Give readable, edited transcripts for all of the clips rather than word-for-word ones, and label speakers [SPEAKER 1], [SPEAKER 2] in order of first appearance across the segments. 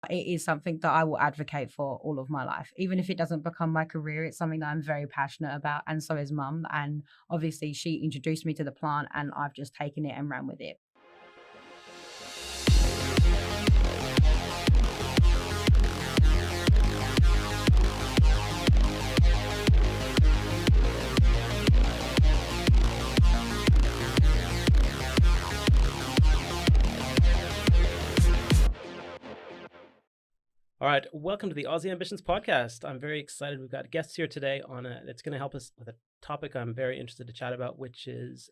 [SPEAKER 1] it is something that I will advocate for all of my life. Even if it doesn't become my career, it's something that I'm very passionate about. And so is mum. And obviously, she introduced me to the plant, and I've just taken it and ran with it.
[SPEAKER 2] All right, welcome to the Aussie Ambitions podcast. I'm very excited. We've got guests here today it's going to help us with a topic I'm very interested to chat about, which is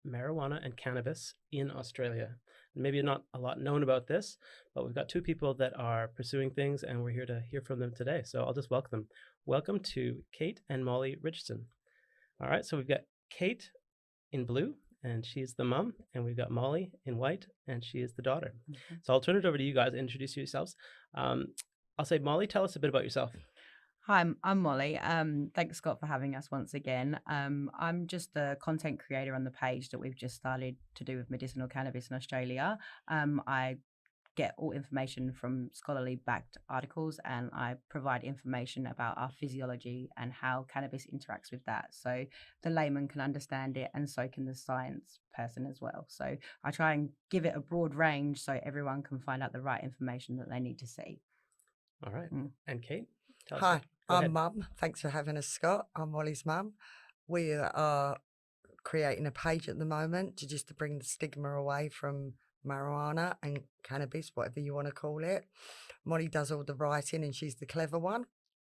[SPEAKER 2] marijuana and cannabis in Australia. Maybe not a lot known about this, but we've got two people that are pursuing things, and we're here to hear from them today. So I'll just welcome them. Welcome to Kate and Molly Richardson. All right, so we've got Kate in blue, and she's the mum, and we've got Molly in white, and she is the daughter. Mm-hmm. So I'll turn it over to you guys to introduce yourselves. I'll say, Molly, tell us a bit about yourself.
[SPEAKER 1] Hi, I'm Molly. Thanks, Scott, for having us once again. I'm just a content creator on the page that we've just started to do with medicinal cannabis in Australia. I get all information from scholarly backed articles, and I provide information about our physiology and how cannabis interacts with that, so the layman can understand it, and so can the science person as well. So I try and give it a broad range so everyone can find out the right information that they need to see.
[SPEAKER 2] All right. And Kate?
[SPEAKER 3] Hi, I'm Mum. Thanks for having us, Scott. I'm Molly's mum. We are creating a page at the moment to bring the stigma away from marijuana and cannabis, whatever you want to call it. Molly does all the writing and she's the clever one.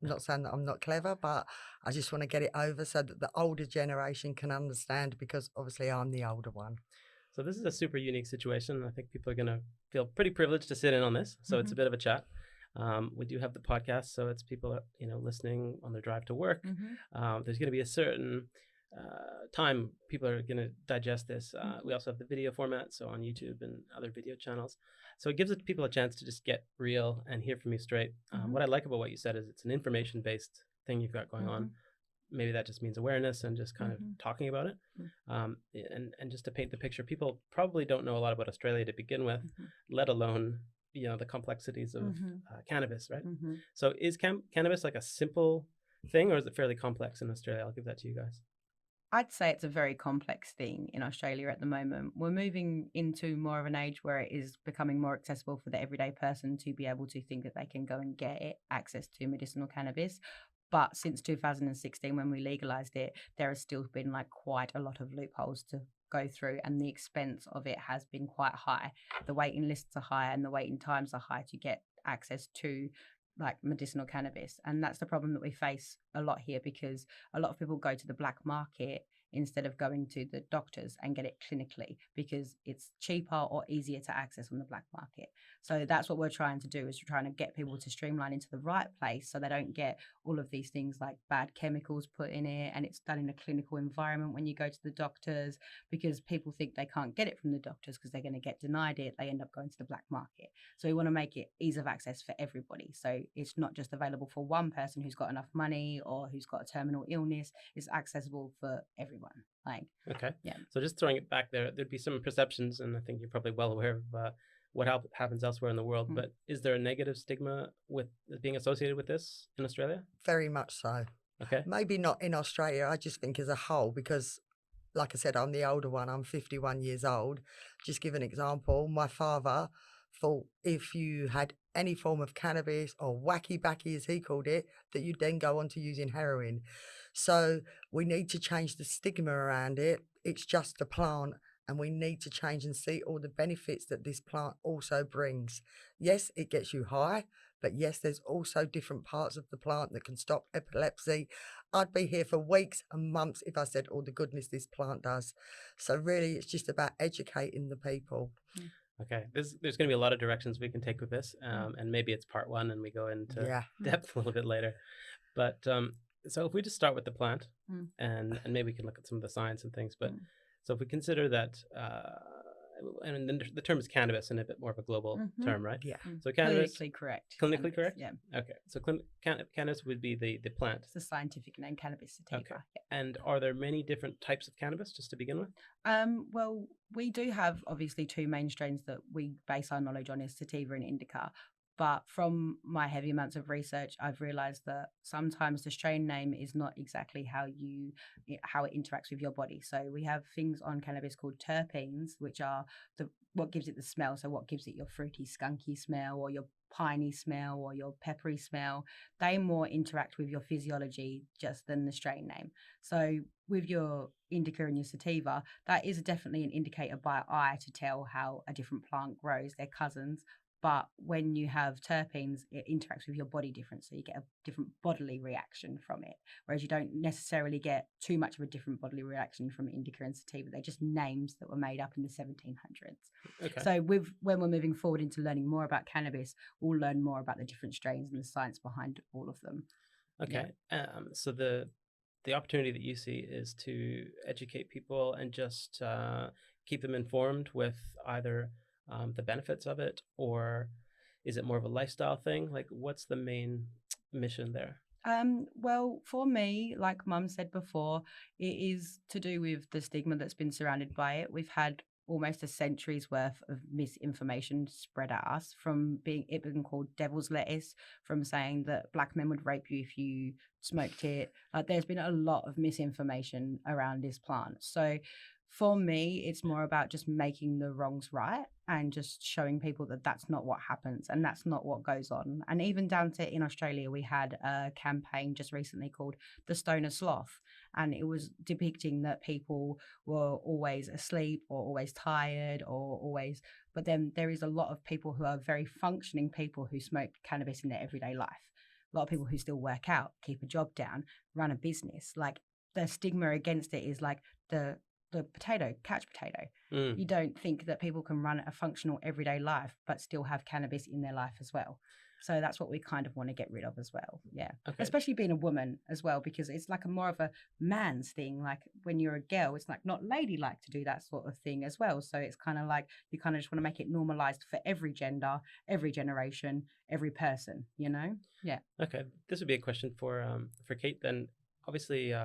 [SPEAKER 3] I'm not saying that I'm not clever, but I just want to get it over so that the older generation can understand, because obviously I'm the older one.
[SPEAKER 2] So this is a super unique situation. I think people are going to feel pretty privileged to sit in on this. So it's a bit of a chat. We do have the podcast, so it's people, listening on their drive to work. There's going to be a certain time people are going to digest this. We also have the video format, so on YouTube and other video channels. So it gives people a chance to just get real and hear from you straight. What I like about what you said is it's an information-based thing you've got going on. Maybe that just means awareness and just kind of talking about it. And just to paint the picture, people probably don't know a lot about Australia to begin with, let alone the complexities of cannabis, right? So is cannabis like a simple thing, or is it fairly complex in Australia? I'll give that to you guys.
[SPEAKER 1] I'd say it's a very complex thing in Australia at the moment. We're moving into more of an age where it is becoming more accessible for the everyday person to be able to think that they can go and get access to medicinal cannabis. But since 2016, when we legalized it, there has still been quite a lot of loopholes to go through, and the expense of it has been quite high. The waiting lists are high and the waiting times are high to get access to medicinal cannabis. And that's the problem that we face a lot here, because a lot of people go to the black market instead of going to the doctors and get it clinically, because it's cheaper or easier to access on the black market. So that's what we're trying to do, is we're trying to get people to streamline into the right place so they don't get all of these things like bad chemicals put in it, and it's done in a clinical environment when you go to the doctors, because people think they can't get it from the doctors because they're going to get denied it. They end up going to the black market. So we want to make it ease of access for everybody. So it's not just available for one person who's got enough money or who's got a terminal illness. It's accessible for everyone.
[SPEAKER 2] Okay. Yeah. So just throwing it back there'd be some perceptions, and I think you're probably well aware of what happens elsewhere in the world. But is there a negative stigma with being associated with this in Australia?
[SPEAKER 3] Very much so.
[SPEAKER 2] Okay.
[SPEAKER 3] Maybe not in Australia. I just think as a whole, because like I said, I'm the older one. I'm 51 years old. Just give an example. My father thought if you had any form of cannabis, or wacky backy as he called it, that you'd then go on to using heroin. So we need to change the stigma around it. It's just a plant, and we need to change and see all the benefits that this plant also brings. Yes, it gets you high, but yes, there's also different parts of the plant that can stop epilepsy. I'd be here for weeks and months if I said all the goodness this plant does. So really, it's just about educating the people.
[SPEAKER 2] Okay, there's going to be a lot of directions we can take with this, and maybe it's part one and we go into depth a little bit later. But so if we just start with the plant, and maybe we can look at some of the science and things. But so if we consider that, and then the term is cannabis in a bit more of a global term, right?
[SPEAKER 3] Yeah.
[SPEAKER 2] So cannabis.
[SPEAKER 1] Clinically correct.
[SPEAKER 2] Clinically correct?
[SPEAKER 1] Yeah.
[SPEAKER 2] Okay. So cannabis would be the plant.
[SPEAKER 1] It's the scientific name, Cannabis sativa.
[SPEAKER 2] Okay. Yeah. And are there many different types of cannabis, just to begin with?
[SPEAKER 1] Well, we do have obviously two main strains that we base our knowledge on, is sativa and indica. But from my heavy amounts of research, I've realized that sometimes the strain name is not exactly how it interacts with your body. So we have things on cannabis called terpenes, which are what gives it the smell. So what gives it your fruity, skunky smell, or your piney smell, or your peppery smell. They more interact with your physiology just than the strain name. So with your indica and your sativa, that is definitely an indicator by eye to tell how a different plant grows. They're cousins. But when you have terpenes, it interacts with your body different. So you get a different bodily reaction from it. Whereas you don't necessarily get too much of a different bodily reaction from indica and sativa. They're just names that were made up in the 1700s.
[SPEAKER 2] Okay.
[SPEAKER 1] So when we're moving forward into learning more about cannabis, we'll learn more about the different strains and the science behind all of them.
[SPEAKER 2] Okay. Yeah. So the opportunity that you see is to educate people and just keep them informed with either the benefits of it, or is it more of a lifestyle thing? Like, what's the main mission there?
[SPEAKER 1] Well, for me, like Mum said before, it is to do with the stigma that's been surrounded by it. We've had almost a century's worth of misinformation spread at us, from being called devil's lettuce, from saying that black men would rape you if you smoked it. Like, there's been a lot of misinformation around this plant. So for me, it's more about just making the wrongs right and just showing people that that's not what happens and that's not what goes on. And even down to in Australia, we had a campaign just recently called the Stoner Sloth, and it was depicting that people were always asleep or always tired or always, but then there is a lot of people who are very functioning people who smoke cannabis in their everyday life. A lot of people who still work out, keep a job down, run a business. Like, the stigma against it is like the couch potato. You don't think that people can run a functional everyday life but still have cannabis in their life as well. So that's what we kind of want to get rid of as well. Yeah. Okay. Especially being a woman as well, because it's like more of a man's thing. Like, when you're a girl, it's like not ladylike to do that sort of thing as well. So it's kind of like you kind of just want to make it normalized for every gender, every generation, every person, you know? Yeah.
[SPEAKER 2] Okay. This would be a question for Kate then. Obviously,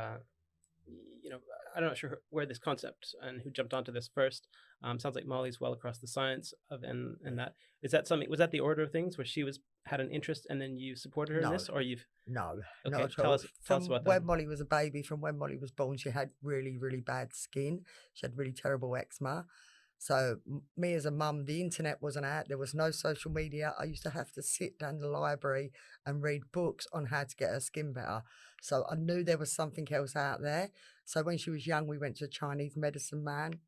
[SPEAKER 2] I'm not sure where this concept and who jumped onto this first. Sounds like Molly's well across the science of and that. Is that something? Was that the order of things where she had an interest and then you supported her in this, or you've?
[SPEAKER 3] No,
[SPEAKER 2] okay,
[SPEAKER 3] not at
[SPEAKER 2] tell
[SPEAKER 3] all.
[SPEAKER 2] us about that.
[SPEAKER 3] When Molly was a baby, from when Molly was born, she had really, really bad skin. She had really terrible eczema. So me as a mum, the internet wasn't out. There was no social media. I used to have to sit down the library and read books on how to get her skin better. So I knew there was something else out there. So when she was young, we went to a Chinese medicine man.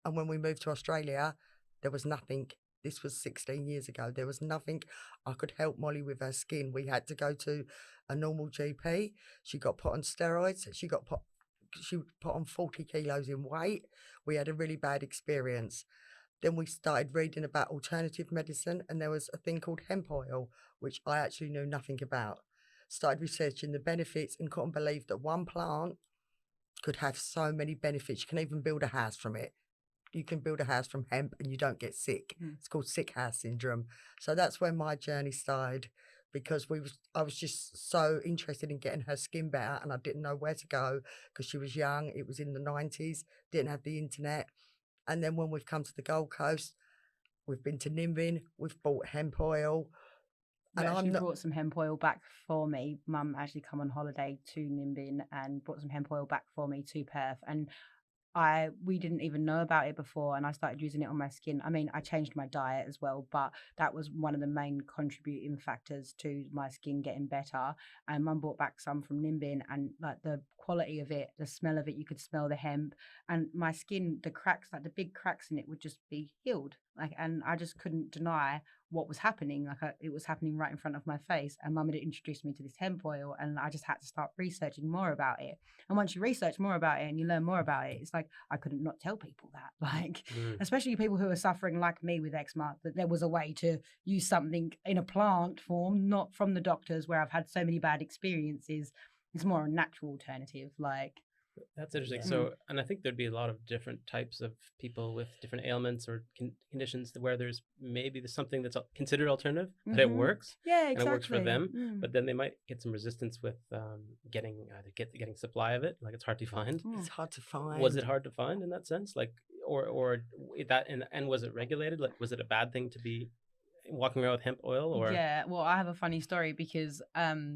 [SPEAKER 3] And when we moved to Australia, there was nothing. This was 16 years ago. There was nothing I could help Molly with her skin. We had to go to a normal GP. She got put on steroids. She put on 40 kilos in weight. We had a really bad experience. Then we started reading about alternative medicine, and there was a thing called hemp oil, which I actually knew nothing about. Started researching the benefits and couldn't believe that one plant could have so many benefits. You can even build a house from it. You can build a house from hemp and you don't get sick. It's called sick house syndrome. So that's when my journey started, because I was just so interested in getting her skin better, and I didn't know where to go because she was young. It was in the 90s, didn't have the internet. And then when we've come to the Gold Coast, we've been to Nimbin, we've bought hemp oil.
[SPEAKER 1] And I brought some hemp oil back for me. Mum actually come on holiday to Nimbin and brought some hemp oil back for me to Perth. And we didn't even know about it before, and I started using it on my skin. I mean, I changed my diet as well, but that was one of the main contributing factors to my skin getting better. And Mum brought back some from Nimbin, and like the quality of it, the smell of it, you could smell the hemp, and my skin, the cracks, like the big cracks in it, would just be healed. Like, and I just couldn't deny what was happening. Like, it was happening right in front of my face. And Mum had introduced me to this hemp oil, and I just had to start researching more about it. And once you research more about it and you learn more about it, it's like I couldn't not tell people that. Like, especially people who are suffering like me with eczema, that there was a way to use something in a plant form, not from the doctors where I've had so many bad experiences. It's more a natural alternative. Like,
[SPEAKER 2] that's interesting. So, and I think there'd be a lot of different types of people with different ailments or conditions where there's something that's considered alternative, but it works.
[SPEAKER 1] Yeah, exactly.
[SPEAKER 2] And it works for them, but then they might get some resistance with getting supply of it. Like, it's hard to find.
[SPEAKER 3] It's hard to find.
[SPEAKER 2] Was it hard to find in that sense? Like, or that, and was it regulated? Like, was it a bad thing to be walking around with hemp oil, or?
[SPEAKER 1] Yeah, well, I have a funny story because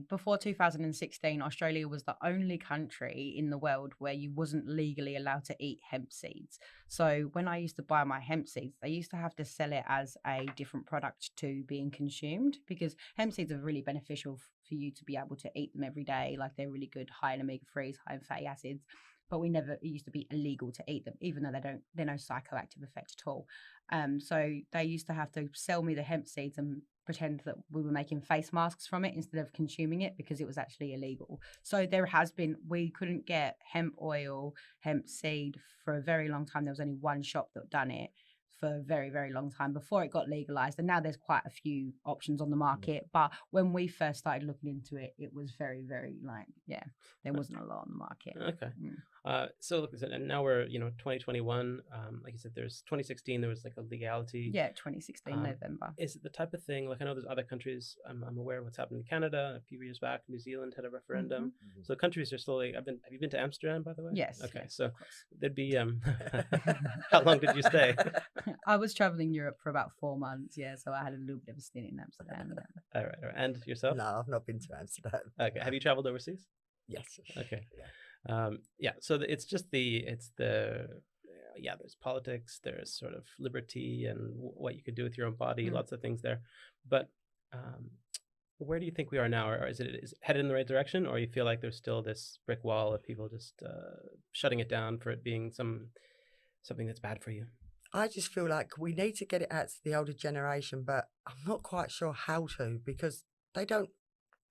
[SPEAKER 1] before 2016, Australia was the only country in the world where you wasn't legally allowed to eat hemp seeds. So when I used to buy my hemp seeds, they used to have to sell it as a different product to being consumed, because hemp seeds are really beneficial for you to be able to eat them every day. Like, they're really good, high in omega-3s, high in fatty acids. But it used to be illegal to eat them, even though they're no psychoactive effect at all. So they used to have to sell me the hemp seeds and pretend that we were making face masks from it instead of consuming it, because it was actually illegal. So we couldn't get hemp oil, hemp seed for a very long time. There was only one shop that done it for a very, very long time before it got legalized. And now there's quite a few options on the market. But when we first started looking into it, it was very, very there wasn't a lot on the market.
[SPEAKER 2] Okay. So look, and now we're 2021. Like you said, there's 2016. There was like a legality.
[SPEAKER 1] Yeah, 2016 November.
[SPEAKER 2] Is it the type of thing, like, I know there's other countries. I'm aware of what's happened in Canada. A few years back, New Zealand had a referendum. So countries are slowly. Have you been to Amsterdam, by the way?
[SPEAKER 1] Yes.
[SPEAKER 2] Okay.
[SPEAKER 1] Yes,
[SPEAKER 2] so there'd be how long did you stay?
[SPEAKER 1] I was traveling Europe for about 4 months. Yeah, so I had a little bit of a stint in Amsterdam.
[SPEAKER 2] All right. And yourself?
[SPEAKER 3] No, I've not been to Amsterdam.
[SPEAKER 2] Okay. Have you traveled overseas?
[SPEAKER 3] Yes.
[SPEAKER 2] Okay. So there's politics, there's sort of liberty and what you could do with your own body, lots of things there. But where do you think we are now? Or is it headed in the right direction, or you feel like there's still this brick wall of people just shutting it down for it being something that's bad for you?
[SPEAKER 3] I just feel like we need to get it out to the older generation, but I'm not quite sure how to, because they don't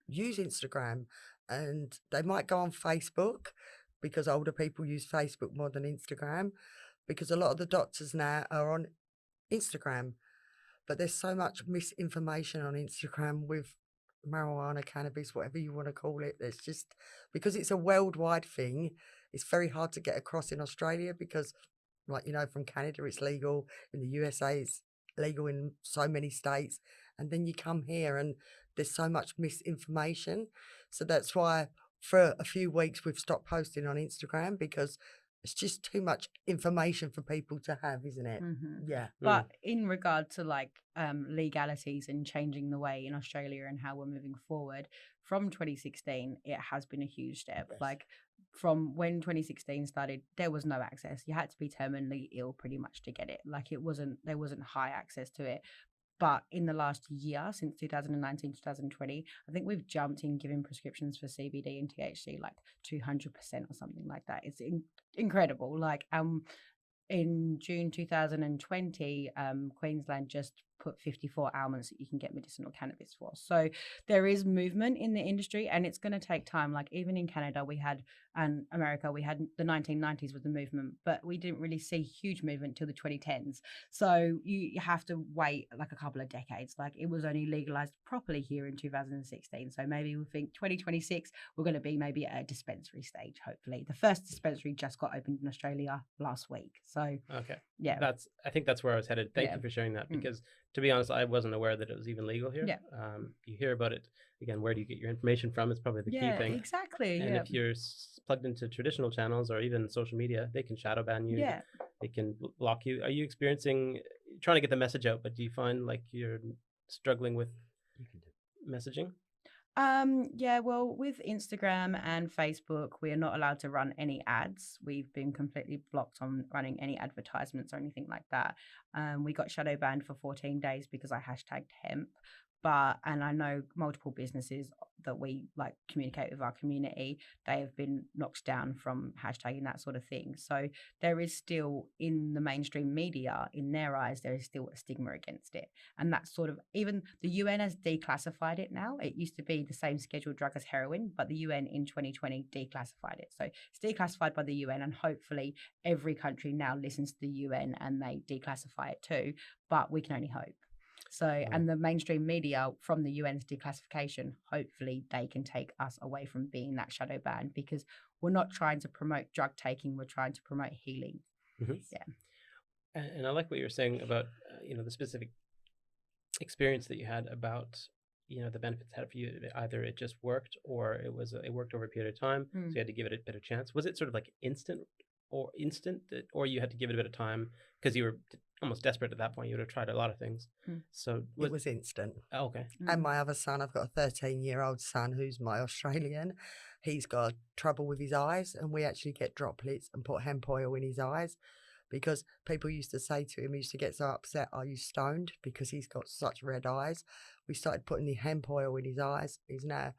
[SPEAKER 3] use Instagram, and they might go on Facebook, because older people use Facebook more than Instagram, because a lot of the doctors now are on Instagram. But there's so much misinformation on Instagram with marijuana, cannabis, whatever you want to call it. There's just, because it's a worldwide thing, it's very hard to get across in Australia, because, like, from Canada it's legal, in the USA it's legal in so many states, and then you come here and there's so much misinformation. So that's why for a few weeks we've stopped posting on Instagram, because it's just too much information for people to have, isn't it? Yeah.
[SPEAKER 1] But in regard to legalities and changing the way in Australia and how we're moving forward, from 2016 it has been a huge step.
[SPEAKER 3] Yes.
[SPEAKER 1] Like, from when 2016 started, there was no access. You had to be terminally ill pretty much to get it. Like, there wasn't high access to it. But in the last year, since 2019, 2020, I think we've jumped in giving prescriptions for CBD and THC like 200% or something like that. It's incredible. Like, in June 2020, Queensland just put 54 ailments that you can get medicinal cannabis for. So there is movement in the industry, and it's going to take time. Like, even in Canada and America, we had the 1990s with the movement, but we didn't really see huge movement till the 2010s. So you have to wait like a couple of decades. Like, it was only legalized properly here in 2016. So maybe we think 2026, we're going to be maybe at a dispensary stage, hopefully. The first dispensary just got opened in Australia last week. So
[SPEAKER 2] okay.
[SPEAKER 1] Yeah.
[SPEAKER 2] I think that's where I was headed. Thank you for sharing that, because to be honest, I wasn't aware that it was even legal here.
[SPEAKER 1] Yeah.
[SPEAKER 2] You hear about it. Again, where do you get your information from? It's probably the key thing.
[SPEAKER 1] Exactly.
[SPEAKER 2] And if you're plugged into traditional channels or even social media, they can shadow ban you.
[SPEAKER 1] Yeah.
[SPEAKER 2] They can block you. Are you trying to get the message out, but do you find like you're struggling with messaging?
[SPEAKER 1] Yeah, well, with Instagram and Facebook, we are not allowed to run any ads. We've been completely blocked on running any advertisements or anything like that. We got shadow banned for 14 days because I hashtagged hemp. And I know multiple businesses that we communicate with our community, they have been knocked down from hashtagging that sort of thing. So there is still, in the mainstream media, in their eyes, there is still a stigma against it. And that's sort of, even the UN has declassified it now. It used to be the same scheduled drug as heroin, but the UN in 2020 declassified it. So it's declassified by the UN, and hopefully every country now listens to the UN and they declassify it too. But we can only hope. So, and the mainstream media, from the UN's declassification, hopefully they can take us away from being that shadow ban, because we're not trying to promote drug taking, we're trying to promote healing. Yeah.
[SPEAKER 2] And I like what you're saying about, the specific experience that you had about, the benefits it had for you. Either it just worked, or it worked over a period of time. So you had to give it a bit of chance. Was it sort of like instant, or you had to give it a bit of time because you were almost desperate at that point. You would have tried a lot of things. So
[SPEAKER 3] it was instant.
[SPEAKER 2] Oh, okay.
[SPEAKER 3] And my other son, I've got a 13-year-old son who's my Australian. He's got trouble with his eyes, and we actually get droplets and put hemp oil in his eyes, because people used to say to him, he used to get so upset, "Are you stoned?" because he's got such red eyes. We started putting the hemp oil in his eyes. He's now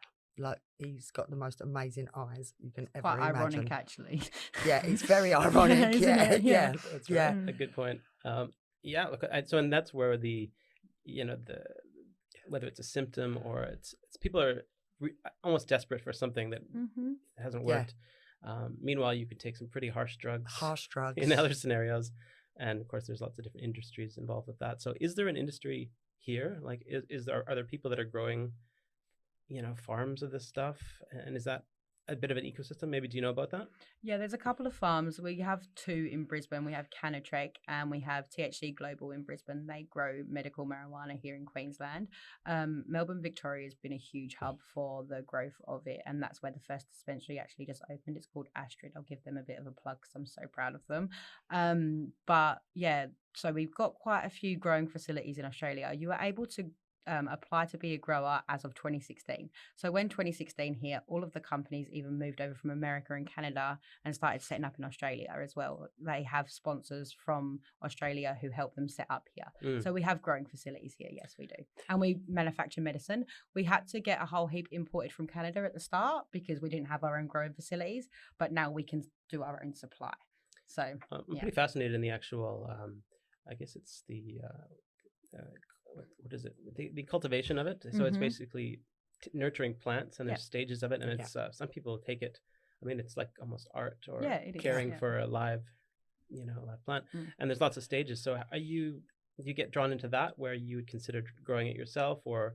[SPEAKER 3] he's got the most amazing eyes you can ever imagine.
[SPEAKER 1] Quite ironic, actually.
[SPEAKER 3] Yeah, it's very ironic. Yeah,
[SPEAKER 2] that's right. A good point. Look, and that's where the whether it's a symptom or it's people are almost desperate for something that hasn't worked. Meanwhile, you could take some pretty harsh drugs in other scenarios, and of course, there's lots of different industries involved with that. So, is there an industry here? Like, are there people that are growing, farms of this stuff, and is that a bit of an ecosystem? Maybe do you know about that?
[SPEAKER 1] Yeah, there's a couple of farms. We have two in Brisbane. We have Cannabis and we have THC Global in Brisbane. They grow medical marijuana here in Queensland. Melbourne, Victoria has been a huge hub for the growth of it, and that's where the first dispensary actually just opened. It's called Astrid. I'll give them a bit of a plug because I'm so proud of them. But yeah, so we've got quite a few growing facilities in Australia. You are able to apply to be a grower as of 2016. So when 2016 hit, all of the companies even moved over from America and Canada and started setting up in Australia as well. They have sponsors from Australia who help them set up here. So we have growing facilities here. Yes, we do. And we manufacture medicine. We had to get a whole heap imported from Canada at the start because we didn't have our own growing facilities, but now we can do our own supply. So
[SPEAKER 2] I'm pretty fascinated in the actual, I guess it's the, what is it? The cultivation of it. So it's basically nurturing plants, and there's stages of it, and it's some people take it. I mean, it's like almost art or caring for a live, live plant. And there's lots of stages. So do you get drawn into that where you would consider growing it yourself, or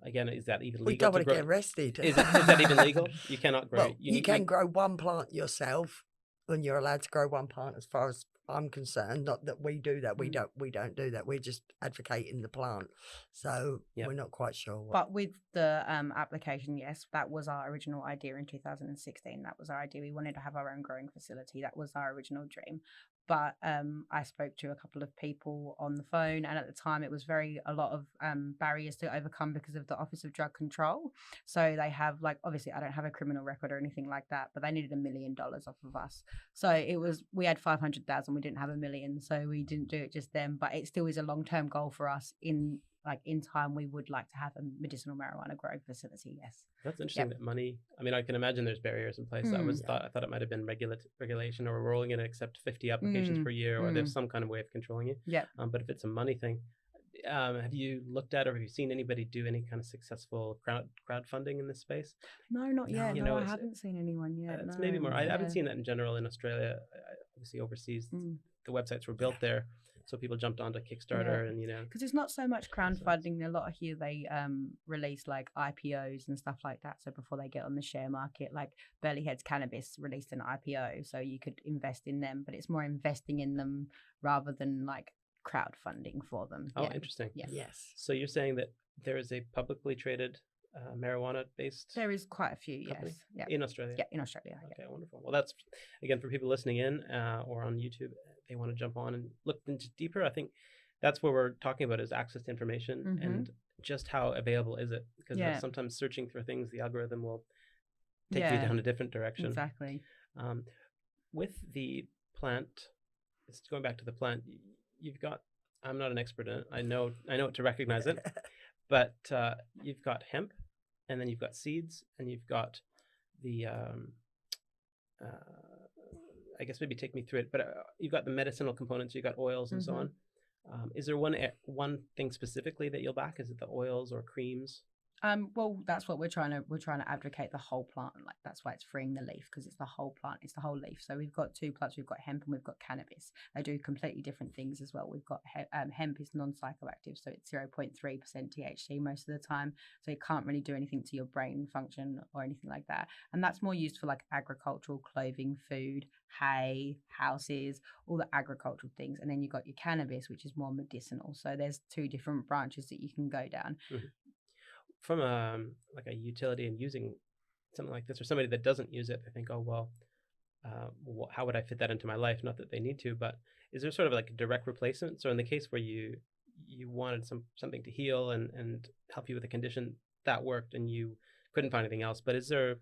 [SPEAKER 2] again, is that even legal?
[SPEAKER 3] We don't want to get arrested.
[SPEAKER 2] Is that even legal? You cannot grow.
[SPEAKER 3] Well, you can grow one plant yourself, and you're allowed to grow one plant as far as I'm concerned. Not that we do that. We don't do that. We're just advocating the plant. So we're not quite sure.
[SPEAKER 1] But with the application, yes, that was our original idea in 2016. That was our idea. We wanted to have our own growing facility. That was our original dream. But I spoke to a couple of people on the phone, and at the time it was a lot of barriers to overcome because of the Office of Drug Control. So they have, obviously I don't have a criminal record or anything like that, but they needed $1 million off of us. So we had 500,000, we didn't have $1 million, so we didn't do it just then. But it still is a long-term goal for us. In time, we would like to have a medicinal marijuana growing facility. Yes. That's
[SPEAKER 2] interesting. That money. I mean, I can imagine there's barriers in place. I thought it might have been regulation, or we're only going to accept 50 applications per year, or there's some kind of way of controlling it.
[SPEAKER 1] Yeah.
[SPEAKER 2] But if it's a money thing, have you looked at, or have you seen anybody do any kind of successful crowdfunding in this space?
[SPEAKER 1] No, not yet. No, I haven't seen anyone yet.
[SPEAKER 2] It's maybe more. I haven't seen that in general in Australia. Obviously, overseas, the websites were built there. So people jumped onto Kickstarter and,
[SPEAKER 1] because it's not so much crowdfunding. A lot of here, they release IPOs and stuff like that. So before they get on the share market, Burleigh Heads Cannabis released an IPO. So you could invest in them, but it's more investing in them rather than crowdfunding for them.
[SPEAKER 2] Oh, interesting.
[SPEAKER 1] Yeah.
[SPEAKER 3] Yes.
[SPEAKER 2] So you're saying that there is a publicly traded marijuana-based?
[SPEAKER 1] There is quite a few,
[SPEAKER 2] company?
[SPEAKER 1] Yes.
[SPEAKER 2] In Australia?
[SPEAKER 1] Yeah, in Australia.
[SPEAKER 2] Okay, wonderful. Well, that's, again, for people listening in or on YouTube, they want to jump on and look into deeper. I think that's what we're talking about, is access to information and just how available is it? Because sometimes searching for things, the algorithm will take you down a different direction.
[SPEAKER 1] Exactly.
[SPEAKER 2] With the plant, it's going back to the plant, you've got, I'm not an expert in it. I know what to recognize it, but you've got hemp, and then you've got seeds, and you've got the I guess maybe take me through it, but you've got the medicinal components, you've got oils and so on. Is there one thing specifically that you'll back? Is it the oils or creams?
[SPEAKER 1] Well, that's what we're trying to advocate, the whole plant. That's why it's freeing the leaf, because it's the whole plant, it's the whole leaf. So we've got two plants, we've got hemp and we've got cannabis. They do completely different things as well. We've got hemp is non-psychoactive, so it's 0.3% THC most of the time. So it can't really do anything to your brain function or anything like that. And that's more used for agricultural, clothing, food, hay, houses, all the agricultural things. And then you've got your cannabis, which is more medicinal. So there's two different branches that you can go down.
[SPEAKER 2] From a utility and using something like this, or somebody that doesn't use it, they think, oh, well, how would I fit that into my life? Not that they need to, but is there sort of like a direct replacement? So in the case where you wanted something to heal and help you with a condition, that worked and you couldn't find anything else. But is there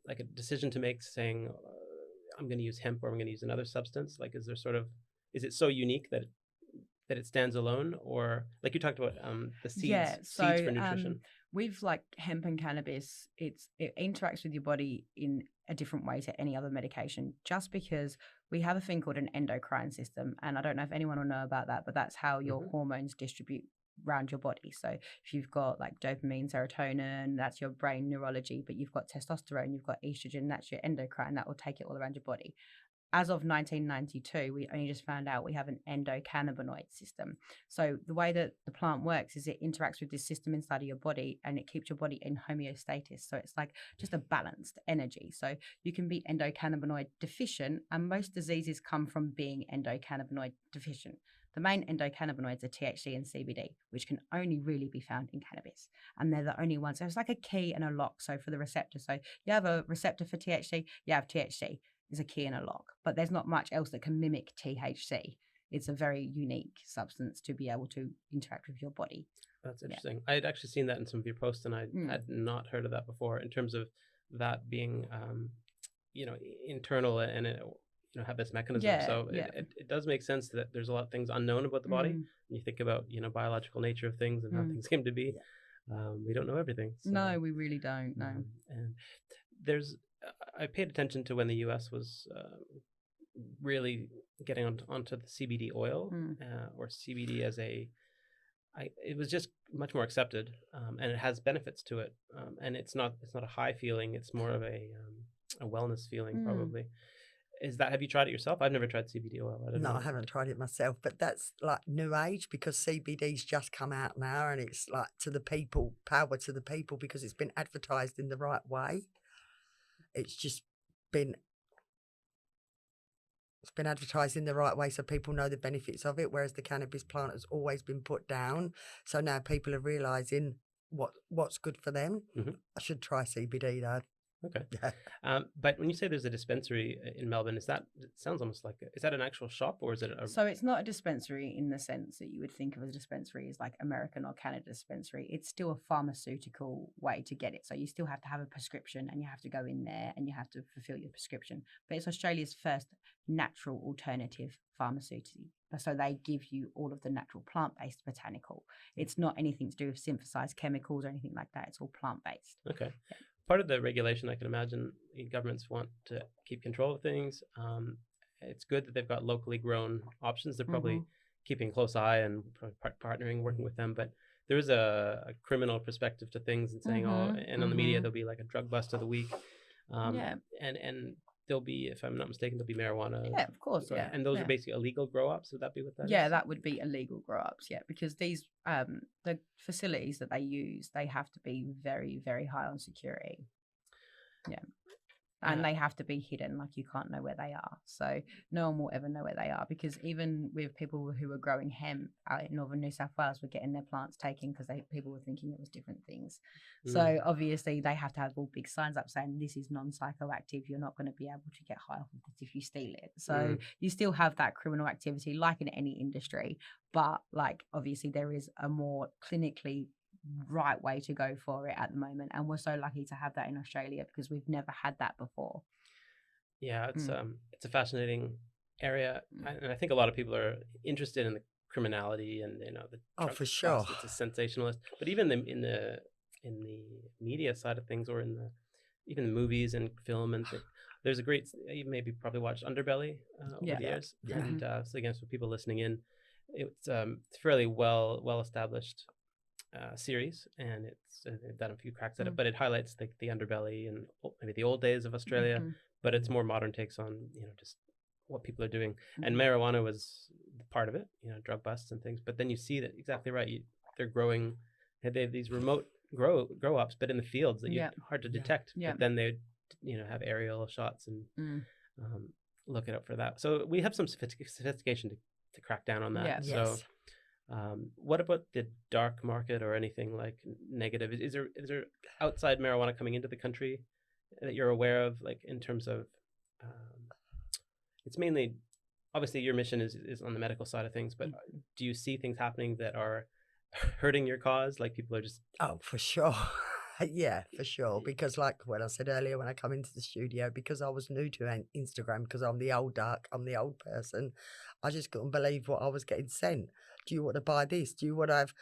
[SPEAKER 2] like a decision to make saying, I'm going to use hemp or I'm going to use another substance? Like, is it so unique that it stands alone? Or like you talked about the seeds for nutrition.
[SPEAKER 1] With like hemp and cannabis, it interacts with your body in a different way to any other medication, just because we have a thing called an endocrine system. And I don't know if anyone will know about that, but that's how your hormones distribute around your body. So if you've got like dopamine, serotonin, that's your brain neurology, but you've got testosterone, you've got estrogen, that's your endocrine, that will take it all around your body. As of 1992, we only just found out we have an endocannabinoid system. So the way that the plant works is it interacts with this system inside of your body and it keeps your body in homeostasis. So it's like just a balanced energy. So you can be endocannabinoid deficient, and most diseases come from being endocannabinoid deficient. The main endocannabinoids are THC and CBD, which can only really be found in cannabis. And they're the only ones. So it's like a key and a lock. So for the receptor, so you have a receptor for THC, you have THC. Is a key and a lock, but there's not much else that can mimic THC. It's a very unique substance to be able to interact with your body.
[SPEAKER 2] That's interesting. I had actually seen that in some of your posts, and I had not heard of that before, in terms of that being, internal and it, have this mechanism. It does make sense that there's a lot of things unknown about the body. When you think about, biological nature of things and how things came to be. We don't know everything. So,
[SPEAKER 1] no, we really don't. No.
[SPEAKER 2] And I paid attention to when the U.S. was really getting onto the CBD oil or CBD as it was just much more accepted, and it has benefits to it, and it's not a high feeling. It's more of a wellness feeling, probably. Have you tried it yourself? I've never tried CBD oil.
[SPEAKER 3] I haven't tried it myself, but that's like new age, because CBD's just come out now, and it's like power to the people, because it's been advertised in the right way. It's been advertised in the right way so people know the benefits of it, whereas the cannabis plant has always been put down. So now people are realising what's good for them. I should try CBD though.
[SPEAKER 2] Okay. But when you say there's a dispensary in Melbourne, it sounds almost like, is that an actual shop, or is it
[SPEAKER 1] So it's not a dispensary in the sense that you would think of as a dispensary as like American or Canada dispensary. It's still a pharmaceutical way to get it. So you still have to have a prescription and you have to go in there and you have to fulfill your prescription. But it's Australia's first natural alternative pharmaceutical. So they give you all of the natural plant-based botanical. It's not anything to do with synthesized chemicals or anything like that. It's all plant-based.
[SPEAKER 2] Okay. Yeah. Part of the regulation, I can imagine, governments want to keep control of things. It's good that they've got locally grown options. They're probably keeping a close eye and partnering, working with them. But there is a criminal perspective to things, and saying, and on the media, there'll be like a drug bust of the week. And there'll be, if I'm not mistaken, there'll be marijuana.
[SPEAKER 1] Yeah, of course. Yeah.
[SPEAKER 2] And those are basically illegal grow-ups. Would that be what that is?
[SPEAKER 1] Yeah, that would be illegal grow-ups. Yeah, because these the facilities that they use, they have to be very, very high on security. Yeah. And they have to be hidden, like you can't know where they are. So no one will ever know where they are, because even with people who were growing hemp out in northern New South Wales were getting their plants taken because people were thinking it was different things. So obviously they have to have all big signs up saying this is non-psychoactive. You're not going to be able to get high off of this if you steal it. So you still have that criminal activity like in any industry, but like obviously there is a more clinically right way to go for it at the moment, and we're so lucky to have that in Australia because we've never had that before.
[SPEAKER 2] Yeah, it's a fascinating area, and I think a lot of people are interested in the criminality and the
[SPEAKER 3] for sure,
[SPEAKER 2] it's a sensationalist. But even in the media side of things, or even the movies and film and there's a great, you maybe probably watched Underbelly over the years, and so again, for people listening in, it's fairly well established series, and they've done a few cracks at it, but it highlights the underbelly and maybe the old days of Australia, but it's more modern takes on just what people are doing. And marijuana was part of it, drug busts and things. But then you see that exactly right. They're growing. They have these remote grow ups, but in the fields that you hard to detect. But then they have aerial shots and look it up for that. So we have some sophistication to crack down on that. So. What about the dark market or anything like negative? Is there outside marijuana coming into the country that you're aware of, like in terms of it's mainly obviously your mission is on the medical side of things, but do you see things happening that are hurting your cause? Like people are just
[SPEAKER 3] Oh, for sure. Yeah, for sure. Because like when I said earlier, when I come into the studio, because I was new to Instagram, because I'm the old duck, I'm the old person, I just couldn't believe what I was getting sent. Do you want to buy this? Do you want to have,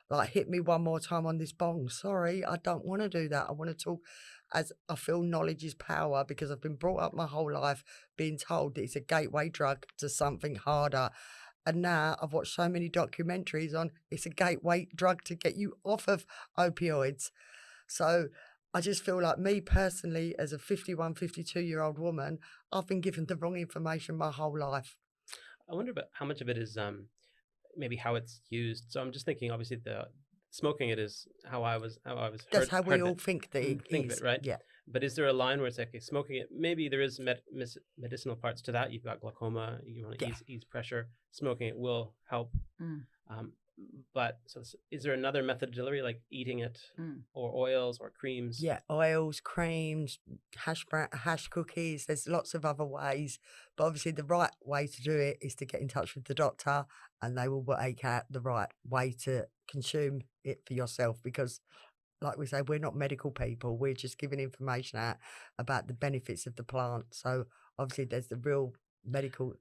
[SPEAKER 3] like, hit me one more time on this bong? Sorry, I don't want to do that. I want to talk, as I feel knowledge is power, because I've been brought up my whole life being told that it's a gateway drug to something harder. And now I've watched so many documentaries on it's a gateway drug to get you off of opioids. So I just feel like, me personally, as a 51, 52-year-old woman, I've been given the wrong information my whole life.
[SPEAKER 2] I wonder about how much of it is maybe how it's used. So I'm just thinking, obviously the smoking it is how I was
[SPEAKER 3] That's how we
[SPEAKER 2] heard
[SPEAKER 3] all
[SPEAKER 2] it,
[SPEAKER 3] think that it
[SPEAKER 2] think of
[SPEAKER 3] is.
[SPEAKER 2] it, right?
[SPEAKER 3] Yeah.
[SPEAKER 2] But is there a line where it's like, okay, smoking it? Maybe there is medicinal parts to that. You've got glaucoma. You want to
[SPEAKER 3] Yeah.
[SPEAKER 2] ease pressure. Smoking it will help.
[SPEAKER 1] Mm.
[SPEAKER 2] But so is there another method of delivery, like eating it, or oils or creams?
[SPEAKER 3] Yeah, oils, creams, hash cookies. There's lots of other ways, but obviously the right way to do it is to get in touch with the doctor, and they will work out the right way to consume it for yourself. Because, like we say, we're not medical people. We're just giving information out about the benefits of the plant. So obviously there's the real medical.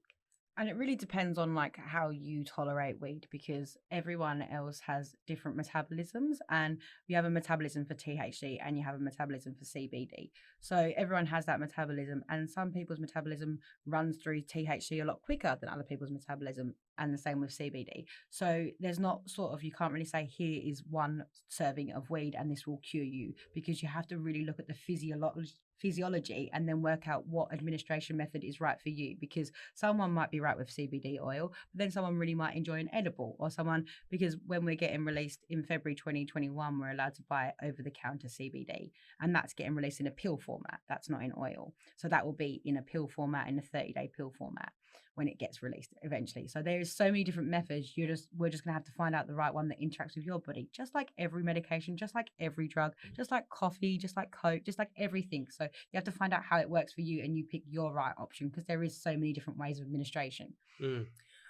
[SPEAKER 1] And it really depends on like how you tolerate weed, because everyone else has different metabolisms, and you have a metabolism for THC and you have a metabolism for CBD. So everyone has that metabolism, and some people's metabolism runs through THC a lot quicker than other people's metabolism, and the same with CBD. So there's not sort of, you can't really say here is one serving of weed and this will cure you, because you have to really look at the physiology and then work out what administration method is right for you, because someone might be right with CBD oil, but then someone really might enjoy an edible, or someone, because when we're getting released in February 2021, we're allowed to buy over-the-counter CBD, and that's getting released in a pill format. That's not in oil. So that will be in a pill format, in a 30-day pill format, when it gets released eventually. So there's so many different methods. We're just gonna have to find out the right one that interacts with your body, just like every medication, just like every drug, just like coffee, just like Coke, just like everything. So you have to find out how it works for you, and you pick your right option, because there is so many different ways of administration.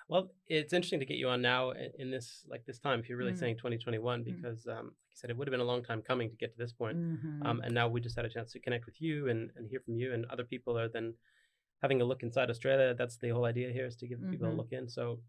[SPEAKER 2] Well, it's interesting to get you on now in this time, if you're really saying 2021, because like you said, it would have been a long time coming to get to this point. And now we just had a chance to connect with you and hear from you, and other people are then having a look inside Australia. That's the whole idea here, is to give people a look in. So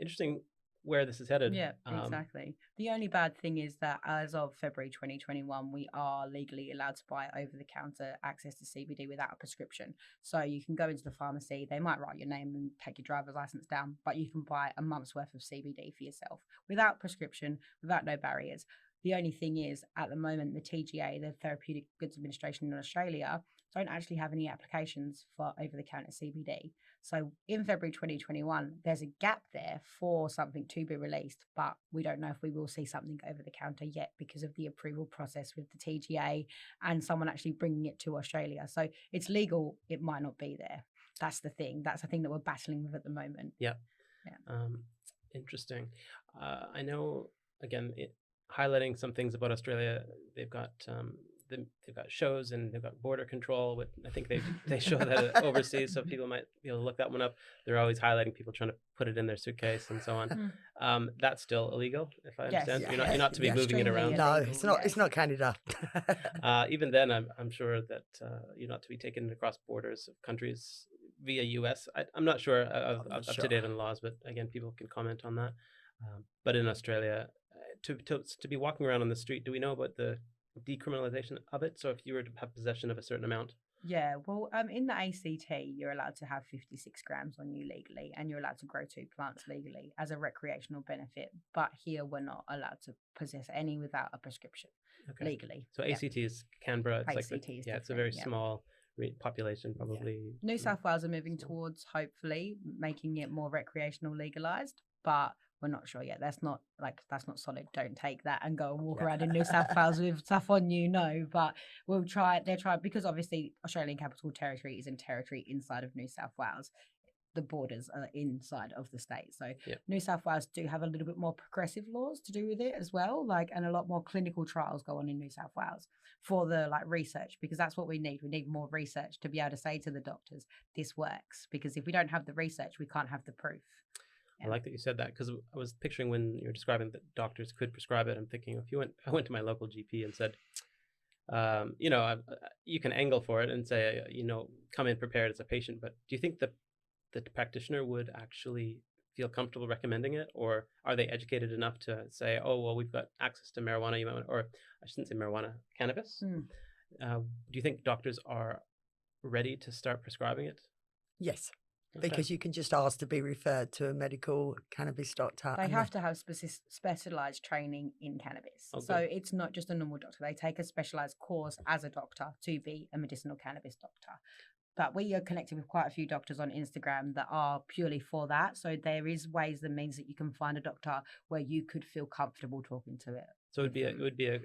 [SPEAKER 2] interesting where this is headed.
[SPEAKER 1] Yeah, exactly. The only bad thing is that as of February 2021, we are legally allowed to buy over-the-counter access to CBD without a prescription. So you can go into the pharmacy, they might write your name and take your driver's license down, but you can buy a month's worth of CBD for yourself without prescription, without no barriers. The only thing is, at the moment, the TGA, the Therapeutic Goods Administration in Australia, don't actually have any applications for over-the-counter CBD. So in February 2021, there's a gap there for something to be released, but we don't know if we will see something over the counter yet, because of the approval process with the TGA and someone actually bringing it to Australia. So it's legal, it might not be there. That's the thing. That's the thing that we're battling with at the moment.
[SPEAKER 2] Yeah. Interesting. I know, again, highlighting some things about Australia, they've got shows, and they've got border control. I think they show that overseas, so people might be able to look that one up. They're always highlighting people trying to put it in their suitcase and so on. That's still illegal, if I understand.
[SPEAKER 1] Yes.
[SPEAKER 2] You're not to be moving it around.
[SPEAKER 3] No, it's not. It's not Canada.
[SPEAKER 2] Even then, I'm sure that you're not to be taken across borders of countries via US. I'm not sure up to date on laws, but again, people can comment on that. But in Australia, to be walking around on the street, do we know about the decriminalization of it? So if you were to have possession of a certain amount?
[SPEAKER 1] Yeah, well, in the ACT, you're allowed to have 56 grams on you legally, and you're allowed to grow 2 plants legally as a recreational benefit. But here, we're not allowed to possess any without a prescription legally.
[SPEAKER 2] So ACT is Canberra. It's
[SPEAKER 1] ACT is
[SPEAKER 2] it's a very small population, probably.
[SPEAKER 1] New South Wales are moving towards, hopefully, making it more recreational legalized, but we're not sure yet. That's not solid. Don't take that and go and walk around in New South Wales with stuff on you. No, but we'll try. They're trying, because obviously Australian Capital Territory is a territory inside of New South Wales. the borders are inside of the state. So
[SPEAKER 2] Yeah.
[SPEAKER 1] New South Wales do have a little bit more progressive laws to do with it as well, like, and a lot more clinical trials go on in New South Wales for the like research, because that's what we need. We need more research to be able to say to the doctors, this works, because if we don't have the research, we can't have the proof.
[SPEAKER 2] I like that you said that, because I was picturing when you're describing that doctors could prescribe it, I'm thinking if I went to my local GP and said, you can angle for it and say, come in prepared as a patient, but do you think that the practitioner would actually feel comfortable recommending it, or are they educated enough to say, oh, well, we've got access to marijuana, you might want, or I shouldn't say marijuana, cannabis? Do you think doctors are ready to start prescribing it?
[SPEAKER 3] Yes.
[SPEAKER 2] Okay.
[SPEAKER 3] Because you can just ask to be referred to a medical cannabis doctor.
[SPEAKER 1] They have to have specialized training in cannabis.
[SPEAKER 2] Oh,
[SPEAKER 1] so
[SPEAKER 2] good.
[SPEAKER 1] it's not just a normal doctor. They take a specialized course as a doctor to be a medicinal cannabis doctor. But we are connected with quite a few doctors on Instagram that are purely for that. So there is ways and means that you can find a doctor where you could feel comfortable talking to it.
[SPEAKER 2] So it would be a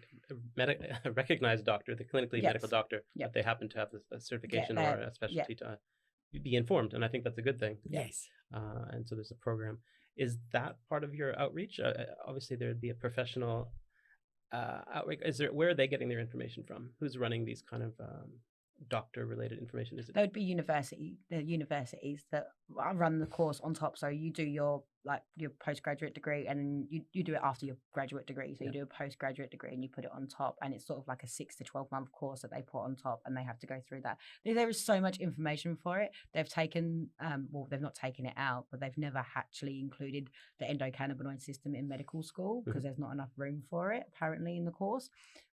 [SPEAKER 2] recognized doctor, the clinically medical doctor, but they happen to have a certification or a specialty to be informed, and I think that's a good thing.
[SPEAKER 3] Yes.
[SPEAKER 2] And so there's a program. Is that part of your outreach? Obviously, there'd be a professional outreach. Where are they getting their information from? Who's running these kind of doctor-related information? Is it?
[SPEAKER 1] There would be universities that run the course on top. So you do your postgraduate degree, and you do it after your graduate degree. So you do a postgraduate degree and you put it on top, and it's sort of like a 6 to 12 month course that they put on top, and they have to go through that. There is so much information for it. They've taken, they've not taken it out, but they've never actually included the endocannabinoid system in medical school because there's not enough room for it apparently in the course.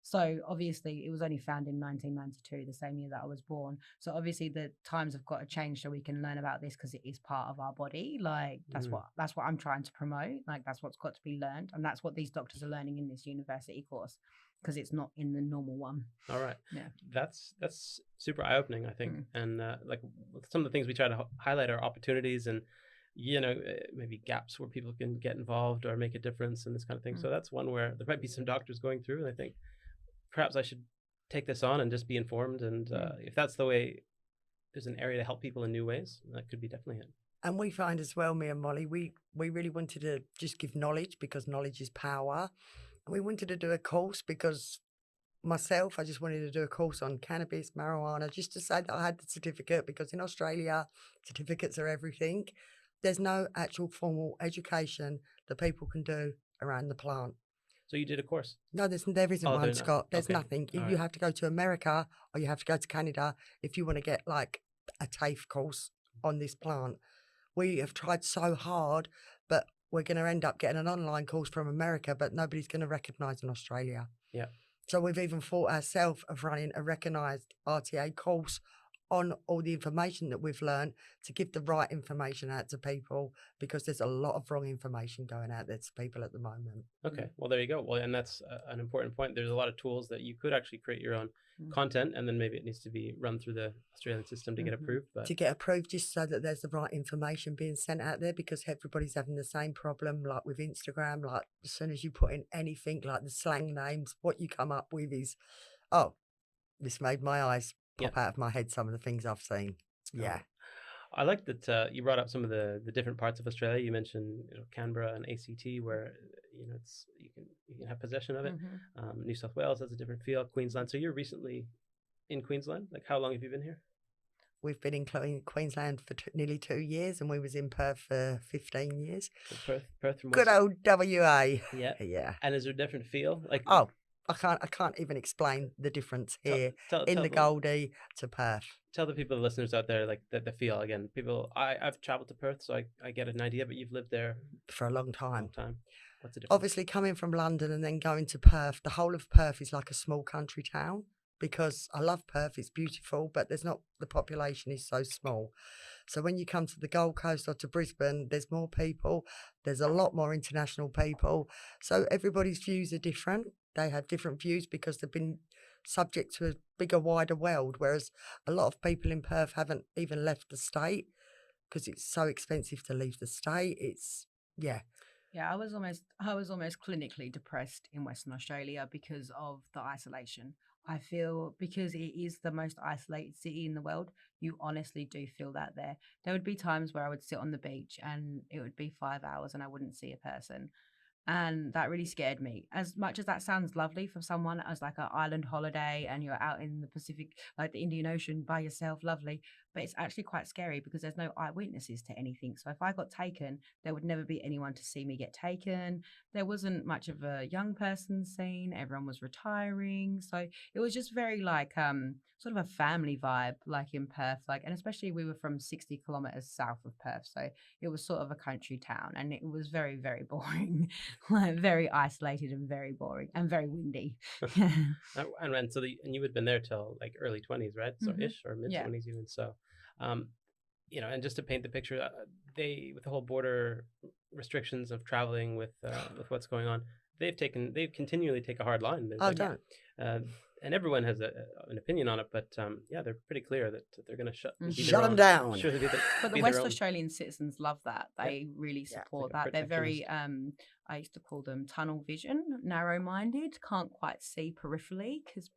[SPEAKER 1] So obviously it was only found in 1992, the same year that I was born. So obviously the times have got to change so we can learn about this, because it is part of our body. Like that's what I'm trying to promote. Like that's what's got to be learned, and that's what these doctors are learning in this university course, because it's not in the normal one.
[SPEAKER 2] All right.
[SPEAKER 1] Yeah.
[SPEAKER 2] That's super eye-opening, I think. And like some of the things we try to highlight are opportunities and maybe gaps where people can get involved or make a difference and this kind of thing. So that's one where there might be some doctors going through, and I think perhaps I should take this on and just be informed. And if that's the way, there's an area to help people in new ways, that could be definitely it.
[SPEAKER 3] And we find as well, me and Molly, we really wanted to just give knowledge, because knowledge is power. And we wanted to do a course because myself, I just wanted to do a course on cannabis, marijuana, just to say that I had the certificate, because in Australia, certificates are everything. There's no actual formal education that people can do around the plant.
[SPEAKER 2] So you did a course?
[SPEAKER 3] No, there isn't one, Scott. There's nothing. You have to go to America or you have to go to Canada if you want to get like a TAFE course on this plant. We have tried so hard, but we're going to end up getting an online course from America, but nobody's going to recognise in Australia.
[SPEAKER 2] Yeah.
[SPEAKER 3] So we've even thought ourselves of running a recognised RTA course on all the information that we've learned, to give the right information out to people, because there's a lot of wrong information going out there to people at the moment.
[SPEAKER 2] Okay, well, there you go. Well, and that's an important point. There's a lot of tools that you could actually create your own content, and then maybe it needs to be run through the Australian system to get approved. But
[SPEAKER 3] to get approved, just so that there's the right information being sent out there, because everybody's having the same problem, like with Instagram. Like as soon as you put in anything, like the slang names, what you come up with is, oh, this made my eyes pop out of my head, some of the things I've seen. Yeah.
[SPEAKER 2] I like that you brought up some of the different parts of Australia. You mentioned Canberra and ACT, where it's you can have possession of it. New South Wales has a different feel. Queensland. So you're recently in Queensland. Like, how long have you been here?
[SPEAKER 3] We've been in Queensland for nearly 2 years, and we was in Perth for 15 years.
[SPEAKER 2] So Perth from
[SPEAKER 3] good old WA.
[SPEAKER 2] Yeah. And is there a different feel? Like,
[SPEAKER 3] I can't even explain the difference here tell the Goldie to Perth.
[SPEAKER 2] Tell the people, the listeners out there, like the feel again. People, I've traveled to Perth, so I get an idea. But you've lived there
[SPEAKER 3] for a long time.
[SPEAKER 2] What's the difference?
[SPEAKER 3] Obviously, coming from London and then going to Perth, the whole of Perth is like a small country town. Because I love Perth, it's beautiful, but the population is so small. So when you come to the Gold Coast or to Brisbane, there's more people. There's a lot more international people. So everybody's views are different. They have different views because they've been subject to a bigger, wider world, whereas a lot of people in Perth haven't even left the state because it's so expensive to leave the state.
[SPEAKER 1] Yeah, I was almost clinically depressed in Western Australia because of the isolation. I feel because it is the most isolated city in the world, you honestly do feel that there. There would be times where I would sit on the beach and it would be 5 hours and I wouldn't see a person. And that really scared me. As much as that sounds lovely for someone as like an island holiday and you're out in the Pacific, like the Indian Ocean by yourself, lovely, but it's actually quite scary because there's no eyewitnesses to anything. So if I got taken, there would never be anyone to see me get taken. There wasn't much of a young person scene. Everyone was retiring. So it was just very like sort of a family vibe, like in Perth. Like, and especially we were from 60 kilometers south of Perth. So it was sort of a country town and it was very, very boring. Like very isolated and very boring and very windy.
[SPEAKER 2] And so and you had been there till like early 20s, right? So ish, or mid 20s even. So, and just to paint the picture, they, with the whole border restrictions of traveling with what's going on, they've continually take a hard line.
[SPEAKER 3] Don't.
[SPEAKER 2] And everyone has an opinion on it, but they're pretty clear that they're going to shut
[SPEAKER 3] them down.
[SPEAKER 1] But the West Australian citizens love that. They really support that. They're very, I used to call them tunnel vision, narrow-minded, can't quite see peripherally because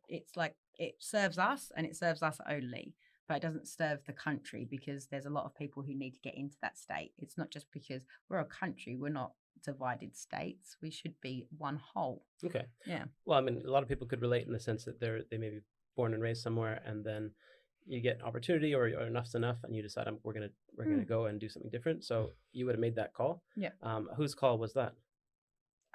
[SPEAKER 1] it's like it serves us and it serves us only. But it doesn't serve the country because there's a lot of people who need to get into that state. It's not just because we're a country, we're not divided states. We should be one whole.
[SPEAKER 2] Okay.
[SPEAKER 1] Yeah.
[SPEAKER 2] Well, I mean, a lot of people could relate in the sense that they may be born and raised somewhere, and then you get an opportunity or enough's enough, and you decide we're gonna go and do something different. So you would have made that call.
[SPEAKER 1] Yeah.
[SPEAKER 2] Whose call was that?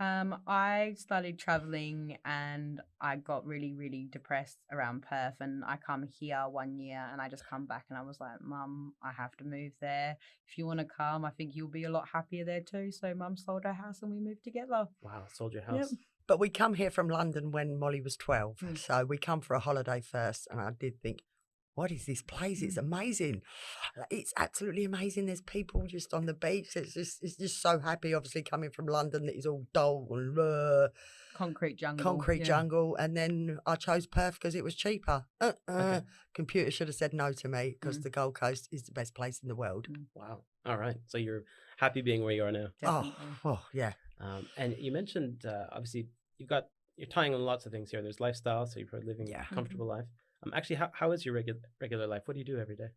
[SPEAKER 1] I started traveling and I got really, really depressed around Perth, and I come here 1 year and I just come back and I was like, Mum, I have to move there. If you want to come, I think you'll be a lot happier there too. So Mum sold her house and we moved together.
[SPEAKER 2] Wow, sold your house.
[SPEAKER 1] Yep.
[SPEAKER 3] But we come here from London when Molly was 12. So we come for a holiday first, and I did think, what is this place? It's amazing. It's absolutely amazing. There's people just on the beach. It's just so happy, obviously, coming from London, that is all dull and
[SPEAKER 1] concrete jungle.
[SPEAKER 3] Jungle. And then I chose Perth because it was cheaper. Okay. Computer should have said no to me because the Gold Coast is the best place in the world.
[SPEAKER 2] Wow. All right. So you're happy being where you are now.
[SPEAKER 1] Definitely.
[SPEAKER 3] Oh yeah.
[SPEAKER 2] And you mentioned, obviously, you're tying on lots of things here. There's lifestyle, so you're probably living a comfortable life. Actually, how is your regular life? What do you do every day?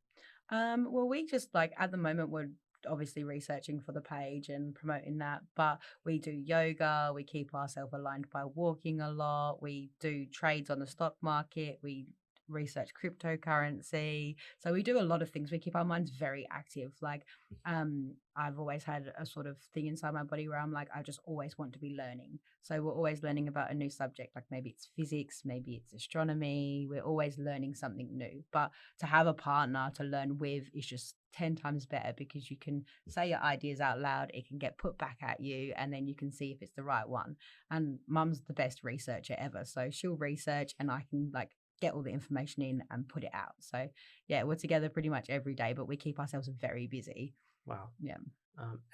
[SPEAKER 1] Well, we just at the moment we're obviously researching for the page and promoting that, but we do yoga. We keep ourselves aligned by walking a lot. We do trades on the stock market. We research cryptocurrency. So we do a lot of things. We keep our minds very active. I've always had a sort of thing inside my body where I'm like, I just always want to be learning. So we're always learning about a new subject. Like maybe it's physics, maybe it's astronomy. We're always learning something new. But to have a partner to learn with is just 10 times better because you can say your ideas out loud. It can get put back at you and then you can see if it's the right one. And Mum's the best researcher ever. So she'll research and I can get all the information in and put it out. So yeah, we're together pretty much every day, but we keep ourselves very busy.
[SPEAKER 2] Wow.
[SPEAKER 1] Yeah.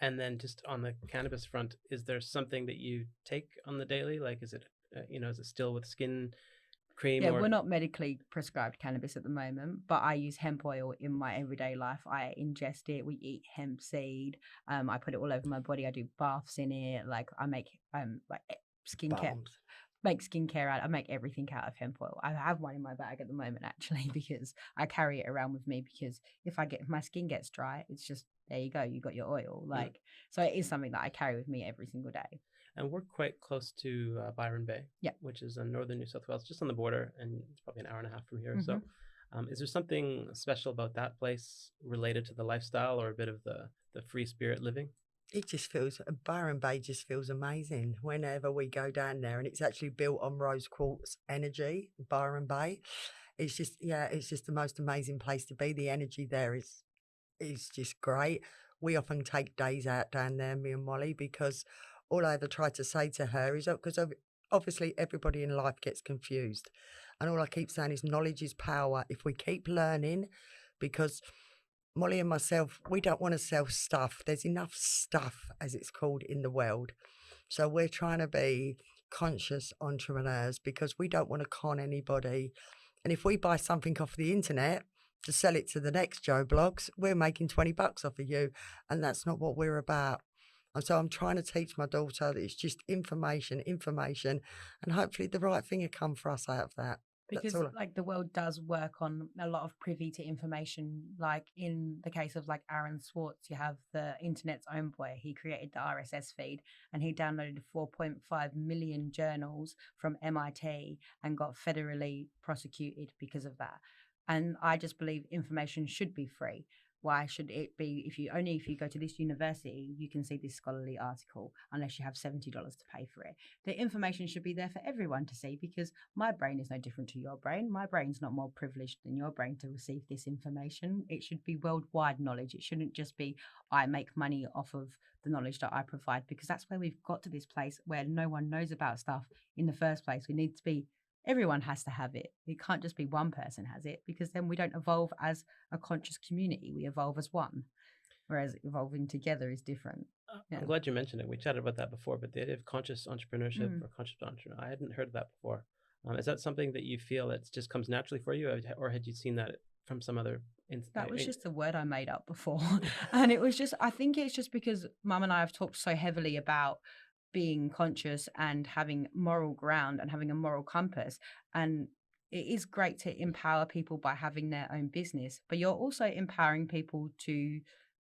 [SPEAKER 2] And then just on the cannabis front, is there something that you take on the daily? Like, is it, is it still with skin cream?
[SPEAKER 1] Yeah, we're not medically prescribed cannabis at the moment, but I use hemp oil in my everyday life. I ingest it. We eat hemp seed. I put it all over my body. I do baths in it. I make skincare. Bombs. Make skincare out. I make everything out of hemp oil. I have one in my bag at the moment actually because I carry it around with me because if my skin gets dry, it's just there you go. You got your oil. So it is something that I carry with me every single day.
[SPEAKER 2] And we're quite close to Byron Bay, which is in northern New South Wales, just on the border, and it's probably an hour and a half from here. So, is there something special about that place related to the lifestyle or a bit of the free spirit living?
[SPEAKER 3] It just feels, Byron Bay just feels amazing whenever we go down there, and it's actually built on rose quartz energy, Byron Bay. It's just, it's just the most amazing place to be. The energy there is just great. We often take days out down there, me and Molly, because all I ever try to say to her is, because obviously everybody in life gets confused. And all I keep saying is knowledge is power. If we keep learning, because Molly and myself, we don't want to sell stuff. There's enough stuff, as it's called, in the world. So we're trying to be conscious entrepreneurs because we don't want to con anybody. And if we buy something off the internet to sell it to the next Joe Blogs, we're making $20 off of you. And that's not what we're about. And so I'm trying to teach my daughter that it's just information, and hopefully the right thing will come for us out of that.
[SPEAKER 1] Because like the world does work on a lot of privy to information. Like in the case of like Aaron Swartz, you have the internet's own boy. He created the RSS feed and he downloaded 4.5 million journals from MIT and got federally prosecuted because of that. And I just believe information should be free. Why should it be? If you go to this university, you can see this scholarly article unless you have $70 to pay for it. The information should be there for everyone to see, because my brain is no different to your brain. My brain's not more privileged than your brain to receive this information. It should be worldwide knowledge. It shouldn't just be I make money off of the knowledge that I provide, because that's where we've got to this place where no one knows about stuff in the first place. We need to be Everyone has to have it. It can't just be one person has it, because then we don't evolve as a conscious community. We evolve as one, whereas evolving together is different.
[SPEAKER 2] I'm glad you mentioned it. We chatted about that before, but the idea of conscious entrepreneurship or conscious entrepreneur, I hadn't heard of that before. Is that something that you feel that just comes naturally for you, or had you seen that from some other?
[SPEAKER 1] That was just a word I made up before. And it was just, I think it's just because Mum and I have talked so heavily about being conscious and having moral ground and having a moral compass. And it is great to empower people by having their own business, but you're also empowering people to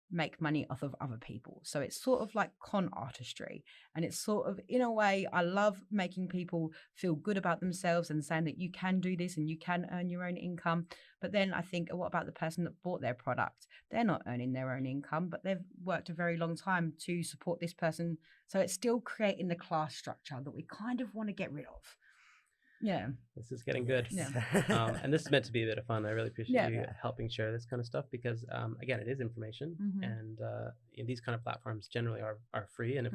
[SPEAKER 1] make money off of other people. So it's sort of like con artistry. And it's sort of, in a way, I love making people feel good about themselves and saying that you can do this and you can earn your own income. But then I think, what about the person that bought their product? They're not earning their own income, but they've worked a very long time to support this person. So it's still creating the class structure that we kind of want to get rid of. Yeah.
[SPEAKER 2] This is getting good.
[SPEAKER 1] Yeah.
[SPEAKER 2] And this is meant to be a bit of fun. I really appreciate you helping share this kind of stuff, because again, it is information, and these kind of platforms generally are free. And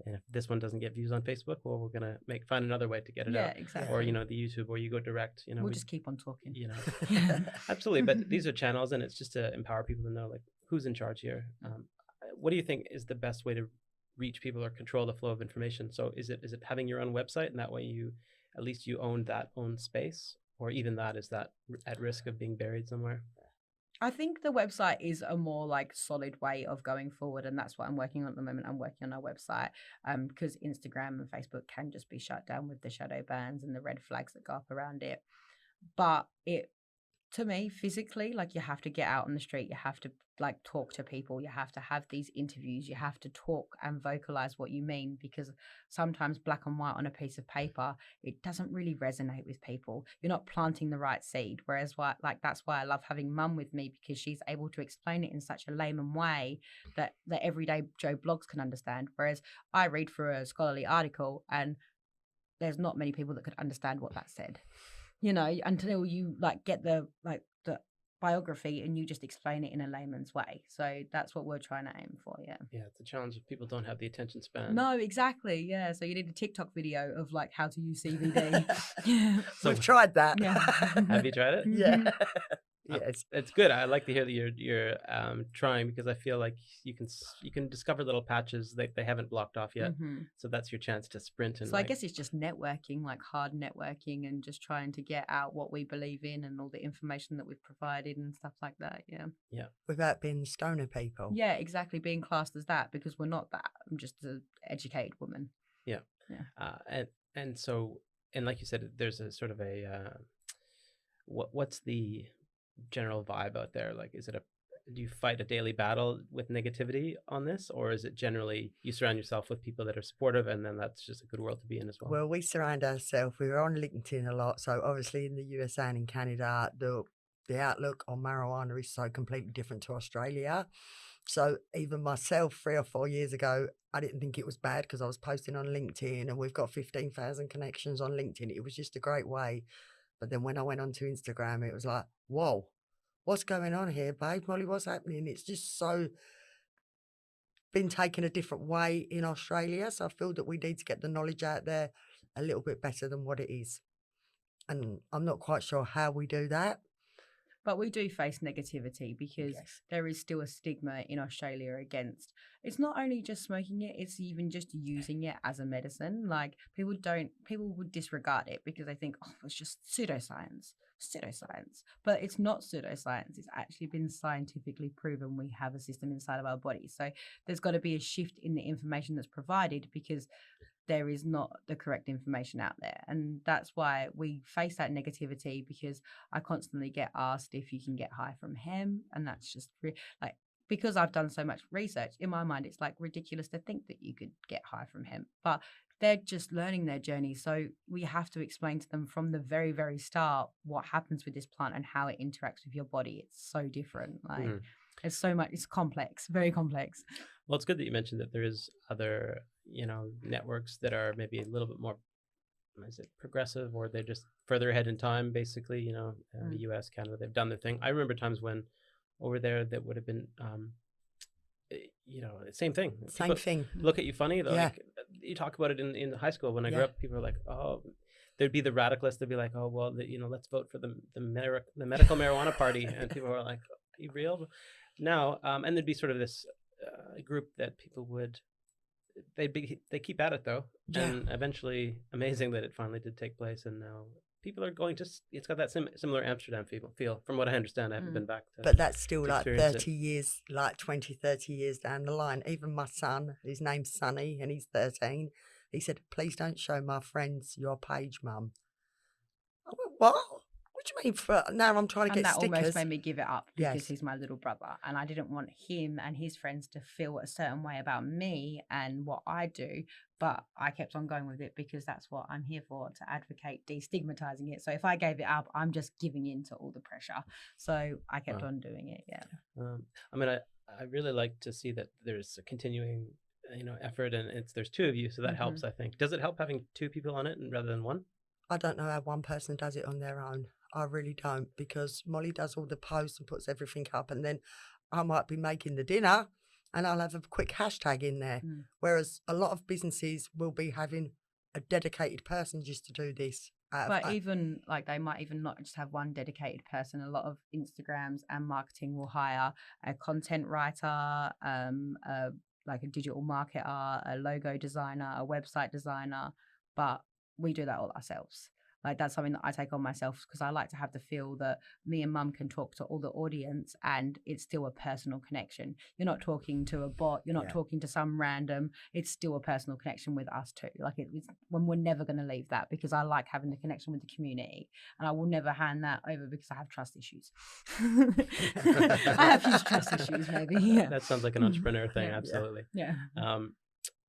[SPEAKER 2] if this one doesn't get views on Facebook, well, we're gonna find another way to get it out.
[SPEAKER 1] Yeah, exactly.
[SPEAKER 2] Or the YouTube, or you go direct.
[SPEAKER 1] We'll just keep on talking.
[SPEAKER 2] Absolutely. But these are channels, and it's just to empower people to know like who's in charge here. What do you think is the best way to reach people or control the flow of information? So is it having your own website, and that way you at least you own that own space, or even that is that at risk of being buried somewhere?
[SPEAKER 1] I think the website is a more like solid way of going forward, and that's what I'm working on at the moment. I'm working on our website because Instagram and Facebook can just be shut down with the shadow bans and the red flags that go up around it. But to me, physically, like, you have to get out on the street, you have to like talk to people, you have to have these interviews, you have to talk and vocalize what you mean, because sometimes black and white on a piece of paper, it doesn't really resonate with people. You're not planting the right seed. Whereas that's why I love having Mum with me, because she's able to explain it in such a layman way that the everyday Joe blogs can understand. Whereas I read through a scholarly article and there's not many people that could understand what that said. Until you get the biography and you just explain it in a layman's way. So that's what we're trying to aim for. Yeah,
[SPEAKER 2] it's a challenge if people don't have the attention span.
[SPEAKER 1] No, exactly. Yeah, so you need a TikTok video of how to use CBD. Yeah.
[SPEAKER 3] So we've tried that.
[SPEAKER 1] Yeah.
[SPEAKER 2] Have you tried it?
[SPEAKER 3] Yeah.
[SPEAKER 2] Yeah, it's good. I like to hear that you're trying, because I feel like you can discover little patches that they haven't blocked off yet. So that's your chance to sprint. And
[SPEAKER 1] so I guess it's just networking, hard networking, and just trying to get out what we believe in and all the information that we've provided and stuff like that.
[SPEAKER 3] Yeah. Without being stoner people.
[SPEAKER 1] Yeah, exactly. Being classed as that, because we're not that. I'm just an educated woman.
[SPEAKER 2] Yeah. And so, and like you said, there's a sort of a what's the general vibe out there? Do you fight a daily battle with negativity on this, or is it generally you surround yourself with people that are supportive, and then that's just a good world to be in as well?
[SPEAKER 3] Well, we surround ourselves. We're on LinkedIn a lot, so obviously in the USA and in Canada, the outlook on marijuana is so completely different to Australia. So even myself 3 or 4 years ago, I didn't think it was bad, because I was posting on LinkedIn, and we've got 15,000 connections on LinkedIn. It was just a great way. But then when I went onto Instagram, it was like, whoa, what's going on here, babe? Molly, what's happening? It's just so been taken a different way in Australia. So I feel that we need to get the knowledge out there a little bit better than what it is. And I'm not quite sure how we do that.
[SPEAKER 1] But we do face negativity because
[SPEAKER 3] Yes.
[SPEAKER 1] there is still a stigma in Australia against, it's not only just smoking it, it's even just using it as a medicine. Like people would disregard it because they think, oh, it's just pseudoscience. But it's not pseudoscience. It's actually been scientifically proven we have a system inside of our body. So there's got to be a shift in the information that's provided because there is not the correct information out there. And that's why we face that negativity, because I constantly get asked if you can get high from hemp. And that's just like, because I've done so much research, in my mind, it's like ridiculous to think that you could get high from hemp. But they're just learning their journey. So we have to explain to them from the very, very start what happens with this plant and how it interacts with your body. It's so different. Like it's so much, it's complex, very complex.
[SPEAKER 2] Well, it's good that you mentioned that there is other, networks that are maybe a little bit more, is it progressive, or they're just further ahead in time, basically, the US, Canada, they've done their thing. I remember times when over there that would have been, same thing.
[SPEAKER 3] Same thing.
[SPEAKER 2] Look at you funny. Like, you talk about it in high school. When I grew up, people were like, oh, there'd be the radicalists. They'd be like, oh, well, let's vote for the medical marijuana party. And people were like, are you real? Now, and there'd be sort of this group that people would, they keep at it though. And eventually, amazing that it finally did take place. And now people are going to, it's got that similar Amsterdam feel, from what I understand. I haven't been back to,
[SPEAKER 3] but that's still like 30
[SPEAKER 2] it.
[SPEAKER 3] years, like 20, 30 years down the line. Even my son, his name's Sonny and he's 13. He said, please don't show my friends your page, Mum. I went, what? What do you mean? Now I'm trying to get stickers.
[SPEAKER 1] And that almost made me give it up because he's my little brother. And I didn't want him and his friends to feel a certain way about me and what I do. But I kept on going with it because that's what I'm here for, to advocate destigmatizing it. So if I gave it up, I'm just giving in to all the pressure. So I kept on doing it,
[SPEAKER 2] I really like to see that there's a continuing effort, and there's two of you, so that helps, I think. Does it help having two people on it rather than one?
[SPEAKER 3] I don't know how one person does it on their own. I really don't, because Molly does all the posts and puts everything up, and then I might be making the dinner and I'll have a quick hashtag in there. Whereas a lot of businesses will be having a dedicated person just to do this.
[SPEAKER 1] But even like they might even not just have one dedicated person. A lot of Instagrams and marketing will hire a content writer, like a digital marketer, a logo designer, a website designer, but we do that all ourselves. Like that's something that I take on myself because I like to have the feel that me and Mum can talk to all the audience and it's still a personal connection. You're not talking to a bot. You're not talking to some random. It's still a personal connection with us too. Like it's when we're never going to leave that, because I like having the connection with the community, and I will never hand that over because I have trust issues. I have huge trust issues, maybe. Yeah.
[SPEAKER 2] That sounds like an entrepreneur thing. Absolutely.
[SPEAKER 1] Yeah.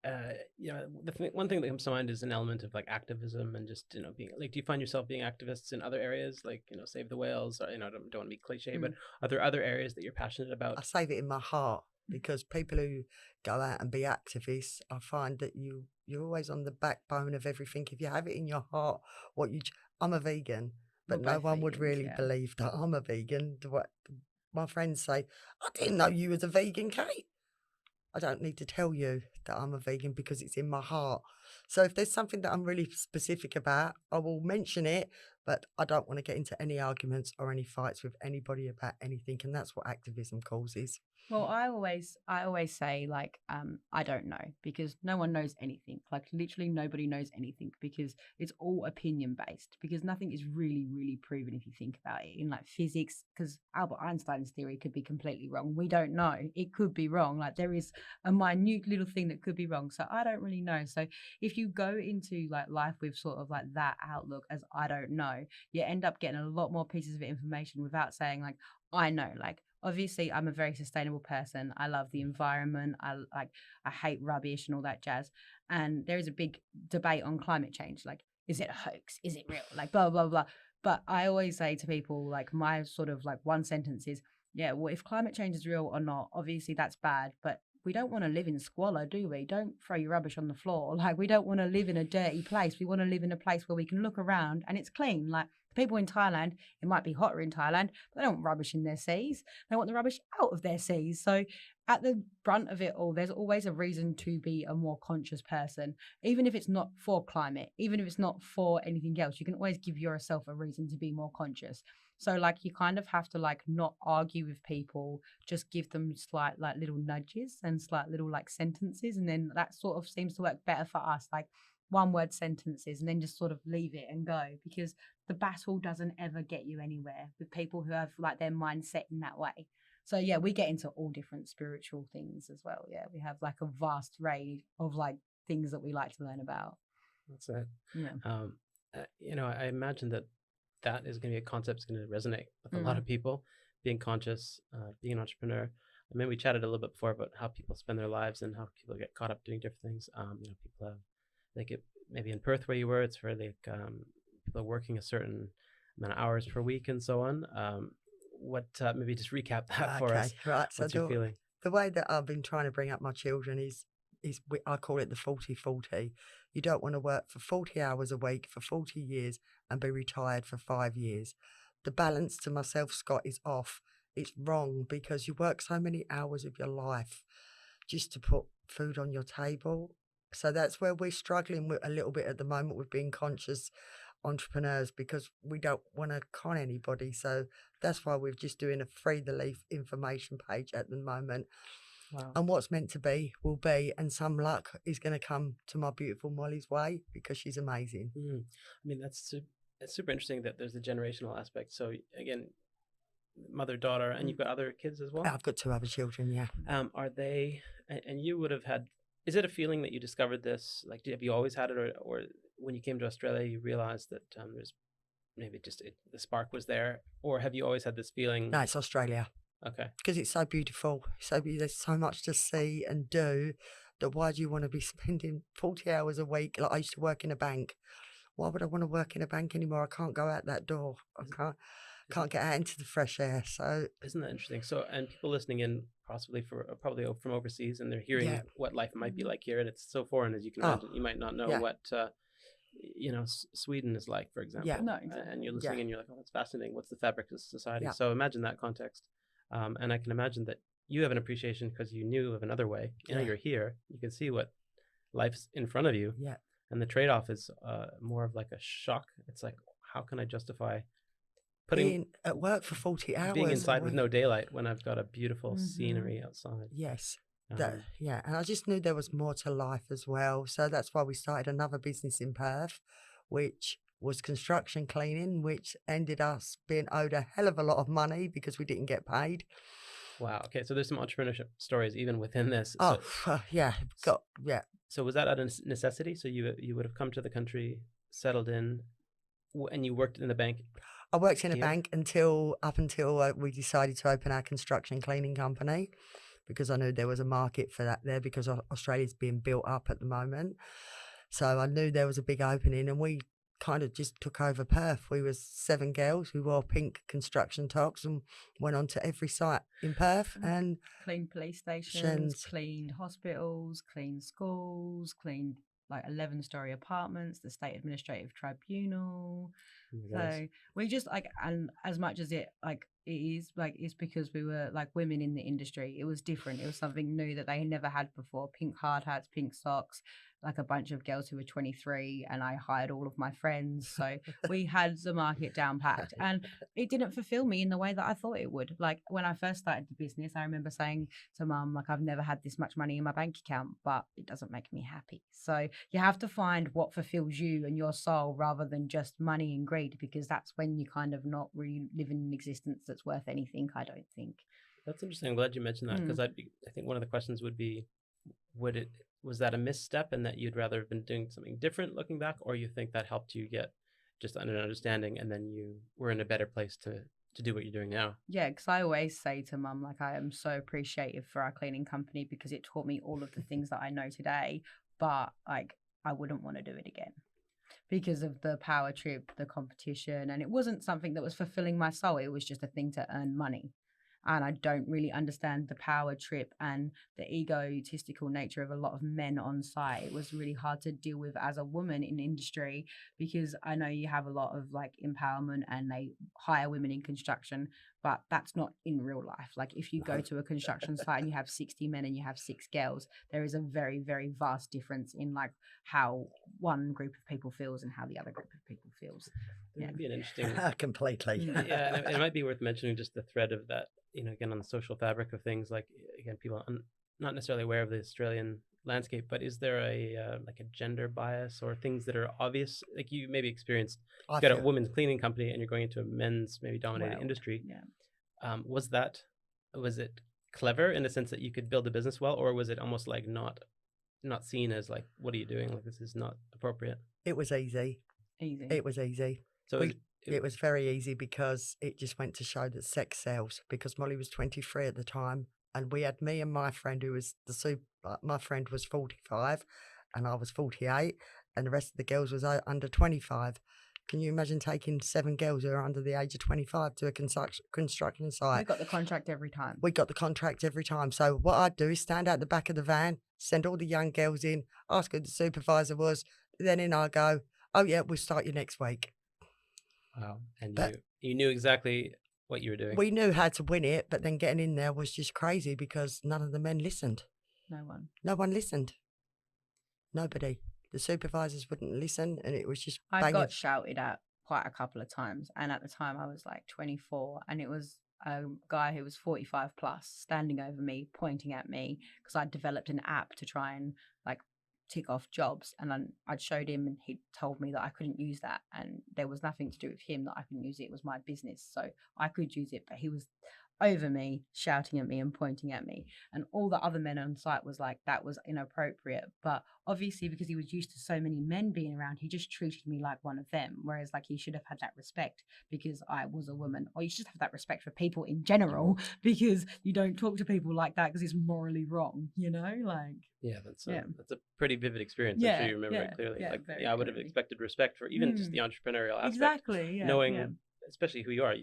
[SPEAKER 2] One thing that comes to mind is an element of like activism and just being like, do you find yourself being activists in other areas, like save the whales, or I don't want to be cliche, but are there other areas that you're passionate about? I
[SPEAKER 3] save it in my heart, because people who go out and be activists, I find that you're always on the backbone of everything. If you have it in your heart, I'm a vegan, but no one would really believe that I'm a vegan. My friends say, I didn't know you was a vegan, Kate. I don't need to tell you that I'm a vegan because it's in my heart. So if there's something that I'm really specific about, I will mention it, but I don't want to get into any arguments or any fights with anybody about anything. And that's what activism causes.
[SPEAKER 1] Well, I always say, like, I don't know, because no one knows anything. Like, literally nobody knows anything, because it's all opinion based, because nothing is really, really proven if you think about it in like physics, because Albert Einstein's theory could be completely wrong. We don't know. It could be wrong. Like there is a minute little thing that could be wrong. So I don't really know. So if you go into like life with sort of like that outlook as I don't know, you end up getting a lot more pieces of information without saying like, I know. Like, obviously, I'm a very sustainable person. I love the environment. I hate rubbish and all that jazz. And there is a big debate on climate change. Like, is it a hoax? Is it real? Like, blah, blah, blah. But I always say to people, like, my sort of like one sentence is, yeah, well, if climate change is real or not, obviously that's bad. But we don't want to live in squalor, do we? Don't throw your rubbish on the floor. Like, we don't want to live in a dirty place. We want to live in a place where we can look around and it's clean. Like, people in Thailand, it might be hotter in Thailand, but they don't want rubbish in their seas. They want the rubbish out of their seas. So at the brunt of it all, there's always a reason to be a more conscious person, even if it's not for climate, even if it's not for anything else. You can always give yourself a reason to be more conscious. So like you kind of have to like not argue with people, just give them slight like little nudges and slight little like sentences, and then that sort of seems to work better for us. Like one word sentences, and then just sort of leave it and go, because the battle doesn't ever get you anywhere with people who have like their mindset in that way. So yeah, we get into all different spiritual things as well. Yeah, we have like a vast array of like things that we like to learn about.
[SPEAKER 2] That's it.
[SPEAKER 1] Yeah.
[SPEAKER 2] I imagine that is going to be a concept that's going to resonate with a lot of people. Being conscious, being an entrepreneur. I mean, we chatted a little bit before about how people spend their lives and how people get caught up doing different things. People have, like it, maybe in Perth where you were, it's for like people are working a certain amount of hours per week and so on. Maybe just recap that for us.
[SPEAKER 3] Right.
[SPEAKER 2] What's your feeling?
[SPEAKER 3] The way that I've been trying to bring up my children is I call it the 40-40. You don't want to work for 40 hours a week for 40 years and be retired for 5 years. The balance to myself, Scott, is off. It's wrong because you work so many hours of your life just to put food on your table. So that's where we're struggling with a little bit at the moment with being conscious entrepreneurs, because we don't want to con anybody. So that's why we're just doing a free the leaf information page at the moment.
[SPEAKER 2] Wow.
[SPEAKER 3] And what's meant to be will be, and some luck is going to come to my beautiful Molly's way because she's amazing.
[SPEAKER 2] I mean, it's super interesting that there's a generational aspect. So again, mother, daughter, and you've got other kids as well?
[SPEAKER 3] I've got 2 other children, yeah.
[SPEAKER 2] Are they, and you would have had, is it a feeling that you discovered this? Like, have you always had it, or when you came to Australia, you realized that there's maybe just the spark was there? Or have you always had this feeling?
[SPEAKER 3] No, it's Australia.
[SPEAKER 2] Okay.
[SPEAKER 3] Because it's so beautiful. There's so much to see and do that why do you want to be spending 40 hours a week? Like I used to work in a bank. Why would I want to work in a bank anymore? I can't go out that door. I can't get out into the fresh air. So
[SPEAKER 2] isn't that interesting? So, and people listening in probably from overseas, and they're hearing what life might be like here, and it's so foreign as you can imagine. You might not know what Sweden is like, for example.
[SPEAKER 1] No, exactly.
[SPEAKER 2] And you're listening and you're like, oh, that's fascinating. What's the fabric of society? So imagine that context. And I can imagine that you have an appreciation because you knew of another way. You know, you're here. You can see what life's in front of you.
[SPEAKER 3] Yeah.
[SPEAKER 2] And the trade-off is more of like a shock. It's like, how can I justify being
[SPEAKER 3] at work for 40 hours?
[SPEAKER 2] Being inside with no daylight when I've got a beautiful scenery outside.
[SPEAKER 3] Yes. And I just knew there was more to life as well. So that's why we started another business in Perth, which was construction cleaning, which ended us being owed a hell of a lot of money because we didn't get paid.
[SPEAKER 2] Wow. Okay. So there's some entrepreneurship stories even within this. So was that out of necessity? So you would have come to the country, settled in, and you worked in the bank?
[SPEAKER 3] I worked in a bank up until we decided to open our construction cleaning company, because I knew there was a market for that there, because Australia's being built up at the moment. So I knew there was a big opening, and we kind of just took over Perth. We was 7 girls who wore pink construction tops and went on to every site in Perth and
[SPEAKER 1] cleaned police stations, cleaned hospitals, cleaned schools, cleaned like 11-story apartments, the state administrative tribunal. So we just and as much as it is it's because we were like women in the industry. It was different. It was something new that they had never had before. Pink hard hats, pink socks, like a bunch of girls who were 23, and I hired all of my friends. So we had the market down packed, and it didn't fulfill me in the way that I thought it would. Like when I first started the business, I remember saying to Mum, like, I've never had this much money in my bank account, but it doesn't make me happy. So you have to find what fulfills you and your soul rather than just money and greed, because that's when you kind of not really living an existence that's worth anything, I don't think.
[SPEAKER 2] That's interesting. I'm glad you mentioned that, because I think one of the questions would be, was that a misstep and that you'd rather have been doing something different looking back, or you think that helped you get just an understanding and then you were in a better place to do what you're doing now? Yeah,
[SPEAKER 1] because I always say to Mum, like, I am so appreciative for our cleaning company because it taught me all of the things that I know today, but like I wouldn't want to do it again because of the power trip, the competition, and it wasn't something that was fulfilling my soul. It was just a thing to earn money. And I don't really understand the power trip and the egotistical nature of a lot of men on site. It was really hard to deal with as a woman in industry, because I know you have a lot of like empowerment and they hire women in construction, but that's not in real life. Like if you go to a construction site and you have 60 men and you have 6 girls, there is a very, very vast difference in like how one group of people feels and how the other group of people feels.
[SPEAKER 2] There would be an interesting
[SPEAKER 3] Completely.
[SPEAKER 2] yeah, and it might be worth mentioning just the thread of that, again, on the social fabric of things, like, again, people not necessarily aware of the Australian landscape, but is there a like a gender bias or things that are obvious? Like you maybe experienced, you've got a women's cleaning company and you're going into a men's maybe dominated industry.
[SPEAKER 1] Yeah.
[SPEAKER 2] Was it clever in the sense that you could build a business well, or was it almost like not seen as like, what are you doing? Like, this is not appropriate.
[SPEAKER 3] It was easy. It was easy. So it was very easy because it just went to show that sex sells, because Molly was 23 at the time. And we had me and my friend who was my friend was 45 and I was 48 and the rest of the girls was under 25. Can you imagine taking 7 girls who are under the age of 25 to a construction site?
[SPEAKER 1] We got the contract every time.
[SPEAKER 3] So what I'd do is stand out the back of the van, send all the young girls in, ask who the supervisor was. Then in I go, oh yeah, we'll start you next week.
[SPEAKER 2] Wow. And you knew exactly what you were doing.
[SPEAKER 3] We knew how to win it, but then getting in there was just crazy because none of the men listened. No one listened. Nobody. The supervisors wouldn't listen, and it was just
[SPEAKER 1] I got shouted at quite a couple of times, and at the time I was like 24, and it was a guy who was 45 plus standing over me, pointing at me, because I'd developed an app to try and like tick off jobs, and then I'd showed him and he told me that I couldn't use that, and there was nothing to do with him that I couldn't use it. It was my business, so I could use it, but he was over me, shouting at me and pointing at me, and all the other men on site was like, that was inappropriate. But obviously because he was used to so many men being around, he just treated me like one of them, whereas like he should have had that respect because I was a woman, or you should have that respect for people in general, because you don't talk to people like that because it's morally wrong, like
[SPEAKER 2] that's a pretty vivid experience. I'm sure you remember it clearly. I would have expected respect for even just the entrepreneurial aspect,
[SPEAKER 1] exactly,
[SPEAKER 2] knowing especially who you are.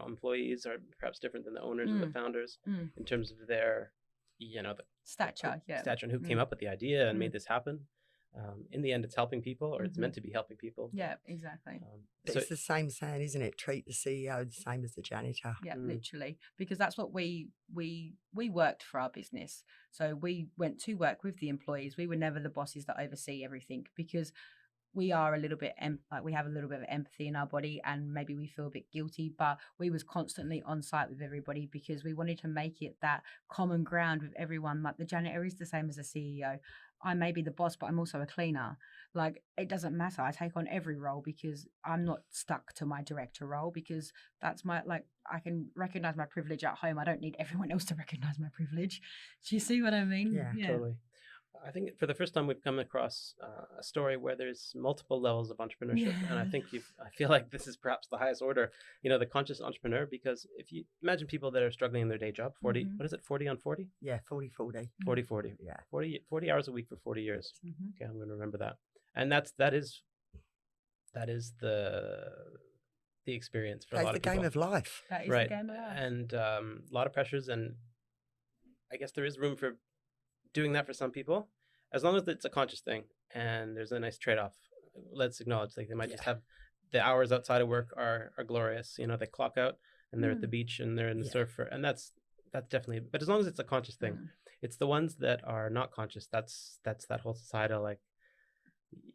[SPEAKER 2] Employees are perhaps different than the owners and the founders in terms of their, the
[SPEAKER 1] stature
[SPEAKER 2] and who came up with the idea and made this happen. In the end, it's helping people, or it's meant to be helping people.
[SPEAKER 1] Yeah, exactly.
[SPEAKER 3] So it's the same saying, isn't it? Treat the CEO the same as the janitor.
[SPEAKER 1] Yeah, literally, because that's what we worked for our business. So we went to work with the employees. We were never the bosses that oversee everything, because we are a little bit we have a little bit of empathy in our body, and maybe we feel a bit guilty, but we was constantly on site with everybody because we wanted to make it that common ground with everyone. Like the janitor is the same as the CEO. I may be the boss, but I'm also a cleaner. Like, it doesn't matter. I take on every role because I'm not stuck to my director role, because that's my, I can recognize my privilege at home. I don't need everyone else to recognize my privilege. Do you see what I mean?
[SPEAKER 3] Yeah.
[SPEAKER 2] Totally. I think for the first time we've come across a story where there's multiple levels of entrepreneurship, and I think I feel like this is perhaps the highest order, the conscious entrepreneur, because if you imagine people that are struggling in their day job, 40, what is it, 40 on 40?
[SPEAKER 3] Yeah, 40-40.
[SPEAKER 2] 40-40.
[SPEAKER 3] Yeah.
[SPEAKER 2] 40 hours a week for 40 years. Okay, I'm going to remember that. And that is the experience for a lot of people.
[SPEAKER 3] That's the game of life.
[SPEAKER 1] That is the game of life.
[SPEAKER 2] And a lot of pressures, and I guess there is room for doing that for some people, as long as it's a conscious thing and there's a nice trade-off. Let's acknowledge, like, they might just have the hours outside of work are glorious. They clock out and they're at the beach and they're in the surf, and that's definitely, but as long as it's a conscious thing. It's the ones that are not conscious, that's that whole societal, like,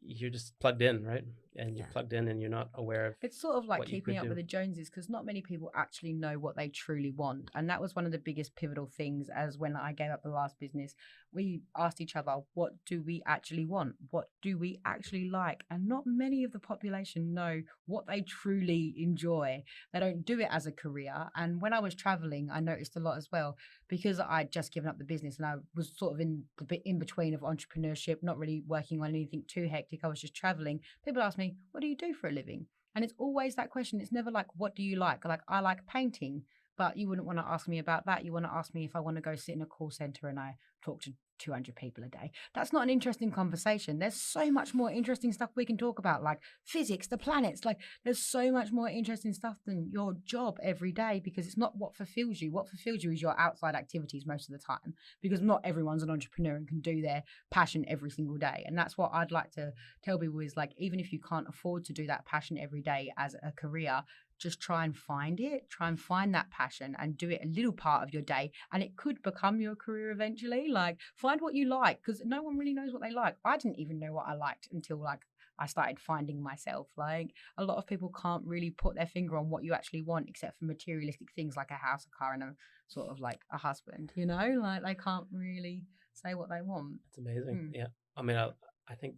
[SPEAKER 2] you're just plugged in, right? And you're plugged in and you're not aware of
[SPEAKER 1] it's sort of like keeping up with the Joneses, because not many people actually know what they truly want. And that was one of the biggest pivotal things. As when I gave up the last business, we asked each other, what do we actually want? What do we actually like? And not many of the population know what they truly enjoy. They don't do it as a career. And when I was traveling, I noticed a lot as well, because I'd just given up the business and I was sort of in the bit in between of entrepreneurship, not really working on anything too hectic. I was just traveling. People ask me, what do you do for a living? And it's always that question. It's never like, what do you like? Like, I like painting, but you wouldn't want to ask me about that. You want to ask me if I want to go sit in a call center and I talk to 200 people a day. That's not an interesting conversation. There's so much more interesting stuff we can talk about, like physics, the planets. Like, there's so much more interesting stuff than your job every day, because it's not what fulfills you. What fulfills you is your outside activities most of the time, because not everyone's an entrepreneur and can do their passion every single day. And that's what I'd like to tell people is, like, even if you can't afford to do that passion every day as a career, just try and find that passion and do it a little part of your day. And it could become your career eventually. Like, find what you like, because no one really knows what they like. I didn't even know what I liked until like I started finding myself. Like, a lot of people can't really put their finger on what you actually want, except for materialistic things like a house, a car, and a sort of like a husband, like they can't really say what they want.
[SPEAKER 2] It's amazing. Yeah. I mean, I think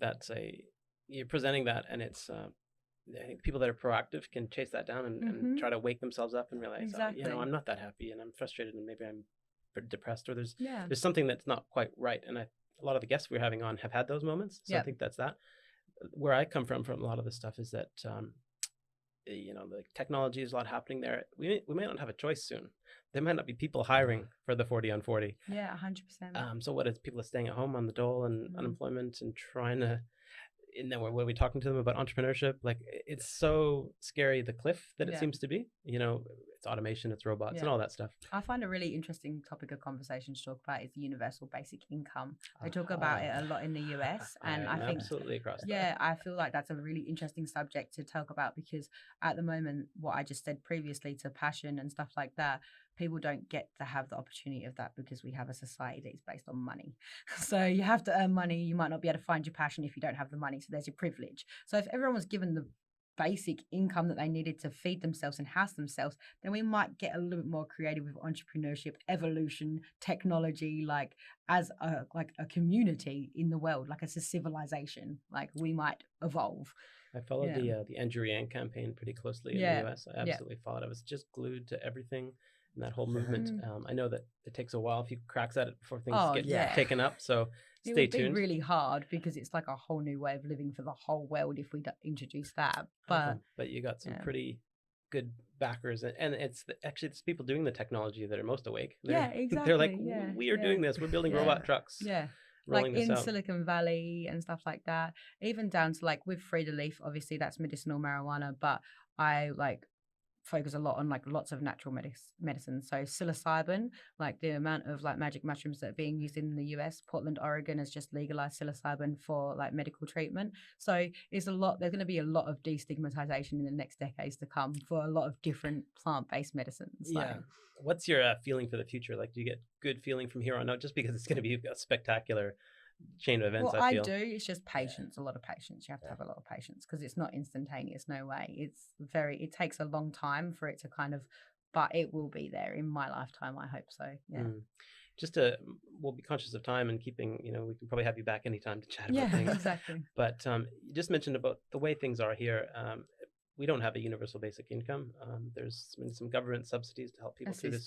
[SPEAKER 2] you're presenting that, and it's, I think people that are proactive can chase that down and try to wake themselves up and realize,
[SPEAKER 1] exactly.
[SPEAKER 2] I'm not that happy, and I'm frustrated, and maybe I'm depressed, or there's something that's not quite right. And a lot of the guests we're having on have had those moments. So I think that's that. Where I come from a lot of this stuff is that, the technology is a lot happening there. We may not have a choice soon. There might not be people hiring for the 40 on 40.
[SPEAKER 1] Yeah, 100%.
[SPEAKER 2] So what is, people are staying at home on the dole and unemployment and trying to, and then we're talking to them about entrepreneurship. Like, it's so scary, the cliff that it seems to be. It's automation, it's robots, and all that stuff.
[SPEAKER 1] I find a really interesting topic of conversation to talk about is the universal basic income. They talk about it a lot in the US, and I think
[SPEAKER 2] absolutely across that.
[SPEAKER 1] Yeah, I feel like that's a really interesting subject to talk about, because at the moment, what I just said previously to passion and stuff like that, people don't get to have the opportunity of that because we have a society that is based on money. So you have to earn money. You might not be able to find your passion if you don't have the money. So there's your privilege. So if everyone was given the basic income that they needed to feed themselves and house themselves, then we might get a little bit more creative with entrepreneurship, evolution, technology, like as a community in the world, like as a civilization, like we might evolve.
[SPEAKER 2] I followed the Andrew Yang campaign pretty closely in the US. I absolutely followed. I was just glued to everything. And that whole movement, I know that it takes a while, a few cracks at it before things get taken up. So stay tuned.
[SPEAKER 1] It would be really hard, because it's like a whole new way of living for the whole world if we introduce that. But
[SPEAKER 2] you got some pretty good backers, and it's people doing the technology that are most awake.
[SPEAKER 1] Exactly.
[SPEAKER 2] They're like, we are doing this. We're building robot trucks.
[SPEAKER 1] Yeah. Like in Silicon Valley and stuff like that, even down to like with Free the Leaf, obviously that's medicinal marijuana, but I focus a lot on like lots of natural medicine. So psilocybin, like the amount of like magic mushrooms that are being used in the US, Portland, Oregon has just legalized psilocybin for like medical treatment. So there's going to be a lot of destigmatization in the next decades to come for a lot of different plant-based medicines.
[SPEAKER 2] Yeah. What's your feeling for the future? Like, do you get good feeling from here on out, just because it's going to be a spectacular chain of events?
[SPEAKER 1] I do. It's just patience, a lot of patience. You have to have a lot of patience, because it's not instantaneous. No way. It takes a long time for it to but it will be there in my lifetime. I hope so. Yeah.
[SPEAKER 2] We'll be conscious of time and keeping, we can probably have you back anytime to chat about things.
[SPEAKER 1] Exactly.
[SPEAKER 2] But you just mentioned about the way things are here. We don't have a universal basic income. There's been some government subsidies to help people through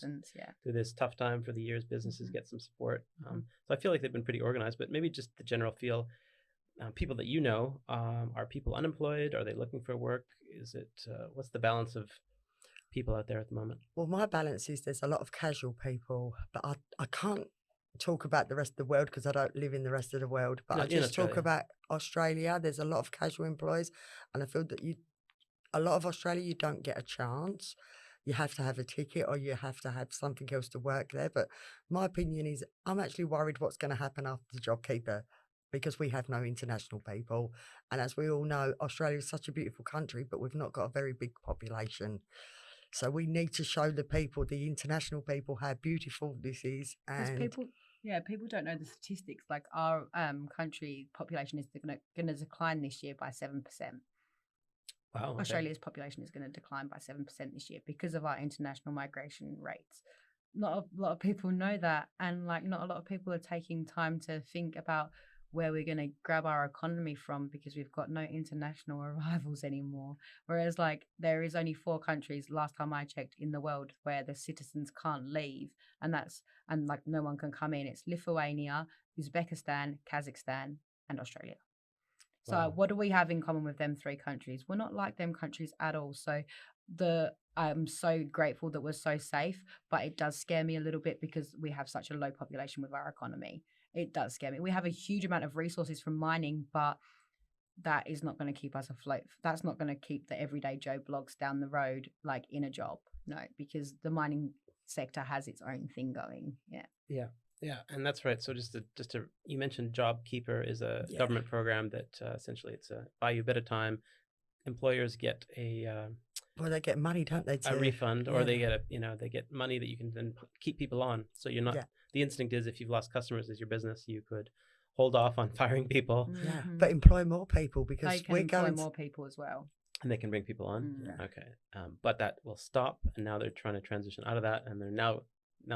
[SPEAKER 2] this tough time for the years. Businesses get some support. So I feel like they've been pretty organized, but maybe just the general feel. People that are people unemployed? Are they looking for work? Is it, what's the balance of people out there at the moment?
[SPEAKER 3] Well, my balance is there's a lot of casual people, but I can't talk about the rest of the world because I don't live in the rest of the world. But I just talk about Australia. There's a lot of casual employees, and I feel that a lot of Australia, you don't get a chance. You have to have a ticket, or you have to have something else to work there. But my opinion is I'm actually worried what's going to happen after the JobKeeper, because we have no international people. And as we all know, Australia is such a beautiful country, but we've not got a very big population. So we need to show the international people, how beautiful this is. And
[SPEAKER 1] people don't know the statistics. Like our country population is going to decline this year by 7%.
[SPEAKER 2] Wow, okay.
[SPEAKER 1] Australia's population is going to decline by 7% this year because of our international migration rates. Not a lot of people know that, and not a lot of people are taking time to think about where we're going to grab our economy from, because we've got no international arrivals anymore. Whereas there is only 4 countries, last time I checked, in the world where the citizens can't leave, and no one can come in. It's Lithuania, Uzbekistan, Kazakhstan, and Australia. So what do we have in common with them 3 countries? We're not like them countries at all. So I'm so grateful that we're so safe, but it does scare me a little bit because we have such a low population with our economy. It does scare me. We have a huge amount of resources from mining, but that is not going to keep us afloat. That's not going to keep the everyday Joe blogs down the road in a job. No, because the mining sector has its own thing going.
[SPEAKER 2] Yeah, and that's right. So just to you mentioned JobKeeper is a government program that essentially it's buy you a bit of time, employers get a
[SPEAKER 3] Well, they get money, don't they?
[SPEAKER 2] a refund, or
[SPEAKER 3] yeah.
[SPEAKER 2] they get they get money that you can then keep people on. So you're not.
[SPEAKER 3] Yeah.
[SPEAKER 2] The instinct is if you've lost customers as your business, you could hold off on firing people,
[SPEAKER 3] Yeah,
[SPEAKER 1] Mhm.
[SPEAKER 3] but employ more people
[SPEAKER 1] They
[SPEAKER 3] because
[SPEAKER 1] can
[SPEAKER 3] we're
[SPEAKER 1] employ
[SPEAKER 3] going.
[SPEAKER 1] more people as well.
[SPEAKER 2] and they can bring people on.
[SPEAKER 1] Mm.
[SPEAKER 2] Okay, but that will stop, and now they're trying to transition out of that, and they're now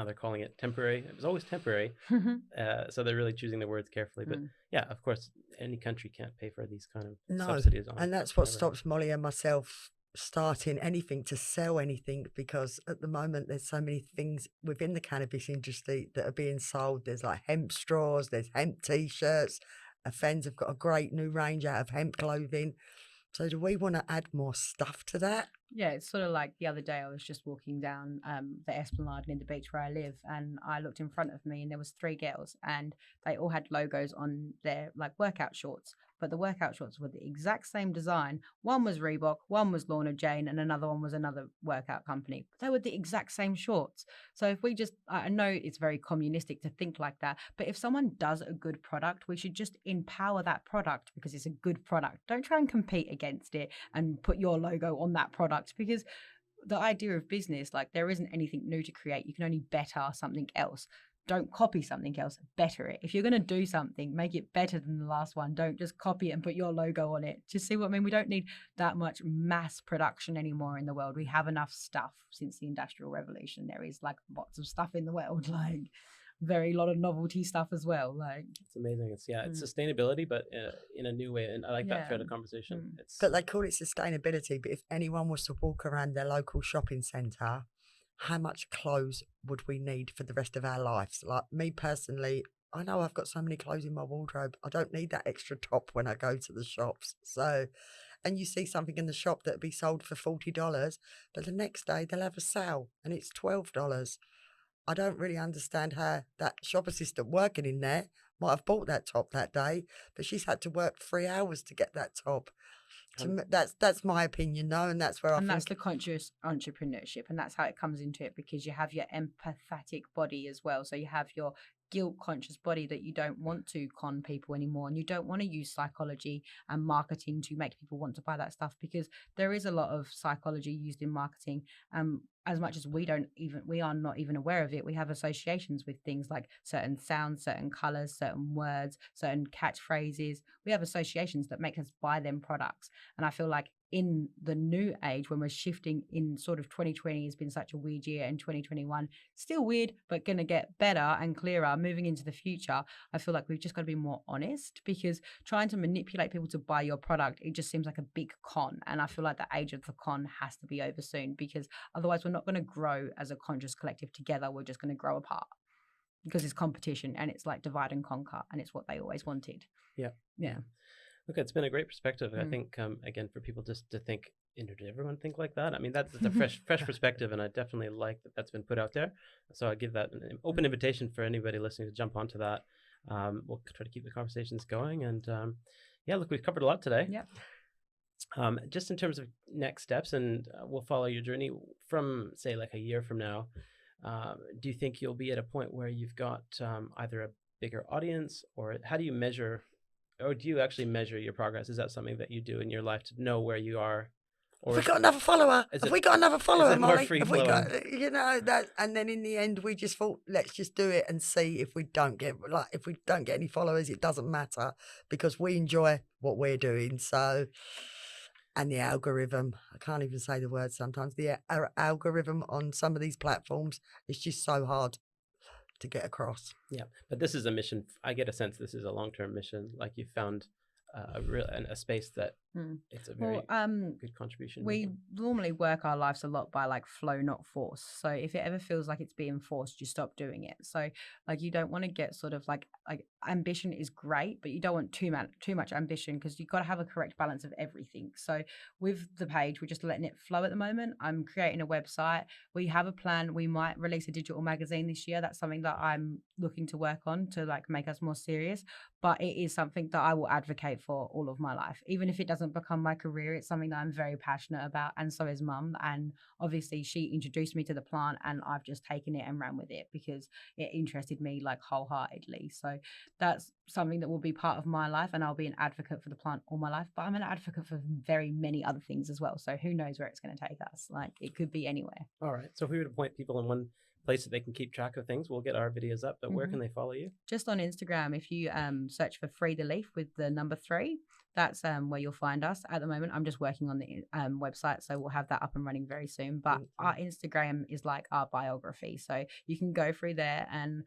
[SPEAKER 2] they're calling it temporary. It was always temporary, so they're really choosing their words carefully. But yeah, of course, any country can't pay for these kind of
[SPEAKER 3] No,
[SPEAKER 2] subsidies on.
[SPEAKER 3] and that's what stops Molly and myself starting anything to sell anything, because at the moment there's so many things within the cannabis industry that are being sold. There's like hemp straws, there's hemp t-shirts. Fens have got a great new range out of hemp clothing. So do we want to add more stuff to that?
[SPEAKER 1] Yeah, it's sort of like the other day I was just walking down the Esplanade near the beach where I live, and I looked in front of me and there was 3 girls and they all had logos on their like workout shorts, but the workout shorts were the exact same design. One was Reebok, one was Lorna Jane, and another one was another workout company. But they were the exact same shorts. So if we just, I know it's very communistic to think like that, but if someone does a good product, we should just empower that product because it's a good product. Don't try and compete against it and put your logo on that product, because the idea of business, like there isn't anything new to create. You can only better something else. Don't copy something else, better it. If you're going to do something, make it better than the last one. Don't just copy it and put your logo on it. Just see what I mean? We don't need that much mass production anymore in the world. We have enough stuff since the Industrial Revolution. There is like lots of stuff in the world, like very lot of novelty stuff as well. Like
[SPEAKER 2] it's amazing. It's it's sustainability, but in a new way. And I like that thread of conversation. It's
[SPEAKER 3] But they call it sustainability. But if anyone was to walk around their local shopping centre, how much clothes would we need for the rest of our lives? Like me personally, I know I've got so many clothes in my wardrobe. I don't need that extra top when I go to the shops. So, and you see something in the shop that'd be sold for $40, but the next day they'll have a sale and it's $12. I don't really understand how that shop assistant working in there might have bought that top that day, but she's had to work 3 hours to get that top. To me, that's my opinion, though, and that's where I think
[SPEAKER 1] that's the conscious entrepreneurship, and that's how it comes into it, because you have your empathetic body as well. So you have your guilt conscious body that you don't want to con people anymore, and you don't want to use psychology and marketing to make people want to buy that stuff, because there is a lot of psychology used in marketing. As much as we are not even aware of it, we have associations with things like certain sounds, certain colors, certain words, certain catchphrases. We have associations that make us buy them products. And I feel like in the new age, when we're shifting in sort of 2020 has been such a weird year, and 2021 still weird, but going to get better and clearer moving into the future. I feel like we've just got to be more honest, because trying to manipulate people to buy your product, it just seems like a big con. And I feel like the age of the con has to be over soon, because otherwise we're not going to grow as a conscious collective together. We're just going to grow apart, because it's competition and it's like divide and conquer, and it's what they always wanted. Yeah.
[SPEAKER 2] Okay, it's been a great perspective. I think, again, for people just to think, did everyone think like that? I mean, that's a fresh perspective, and I definitely like that that's been put out there. So I give that an open invitation for anybody listening to jump onto that. We'll try to keep the conversations going. And look, we've covered a lot today.
[SPEAKER 1] Yeah.
[SPEAKER 2] Just in terms of next steps, and we'll follow your journey from, say, like a year from now. Do you think you'll be at a point where you've got either a bigger audience, or how do you measure, or do you actually measure your progress? Is that something that you do in your life to know where you are? Or
[SPEAKER 3] have we got another follower?
[SPEAKER 2] Have we got another
[SPEAKER 3] follower,
[SPEAKER 2] Molly?
[SPEAKER 3] Have we got, that? And then in the end, we just thought, let's just do it and see if we don't get any followers, it doesn't matter, because we enjoy what we're doing. So, and the algorithm, I can't even say the word sometimes. The algorithm on some of these platforms is just so hard to get across.
[SPEAKER 2] Yeah, but this is a mission. I get a sense this is a long-term mission. Like you found a space that it's a very good contribution.
[SPEAKER 1] We normally work our lives a lot by like flow, not force. So if it ever feels like it's being forced, you stop doing it. So like you don't want to get sort of like ambition is great, but you don't want too much ambition, because you've got to have a correct balance of everything. So with the page, we're just letting it flow at the moment. I'm creating a website. We have a plan. We might release a digital magazine this year. That's something that I'm looking to work on to like make us more serious. But it is something that I will advocate for all of my life, even if it doesn't hasn't become my career. It's something that I'm very passionate about, and so is mum. And obviously she introduced me to the plant, and I've just taken it and ran with it because it interested me like wholeheartedly. So that's something that will be part of my life, and I'll be an advocate for the plant all my life, but I'm an advocate for very many other things as well. So who knows where it's going to take us? Like, it could be anywhere.
[SPEAKER 2] All right. So if we were to point people in one place that they can keep track of things, we'll get our videos up, but where can they follow you?
[SPEAKER 1] Just on Instagram. If you search for Free the Leaf with the number 3, that's where you'll find us. At the moment, I'm just working on the website, so we'll have that up and running very soon. But our Instagram is like our biography, so you can go through there, and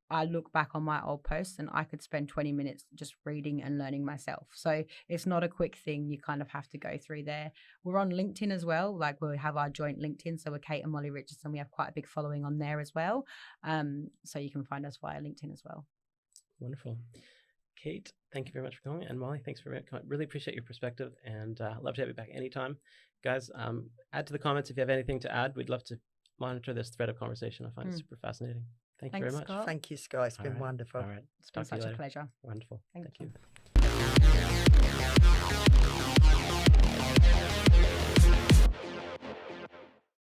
[SPEAKER 1] I look back on my old posts and I could spend 20 minutes just reading and learning myself. So it's not a quick thing. You kind of have to go through there. We're on LinkedIn as well. Like, we have our joint LinkedIn. So we're Kate and Molly Richardson. We have quite a big following on there as well. So you can find us via LinkedIn as well.
[SPEAKER 2] Wonderful. Kate, thank you very much for coming. And Molly, thanks for coming. Really appreciate your perspective, and love to have you back anytime. Guys, add to the comments if you have anything to add. We'd love to monitor this thread of conversation. I find it super fascinating. Thanks very much.
[SPEAKER 1] Scott.
[SPEAKER 3] Thank you, Scott. It's been wonderful.
[SPEAKER 2] All right.
[SPEAKER 1] It's been such a pleasure.
[SPEAKER 2] Wonderful.
[SPEAKER 1] Thank you.
[SPEAKER 2] you.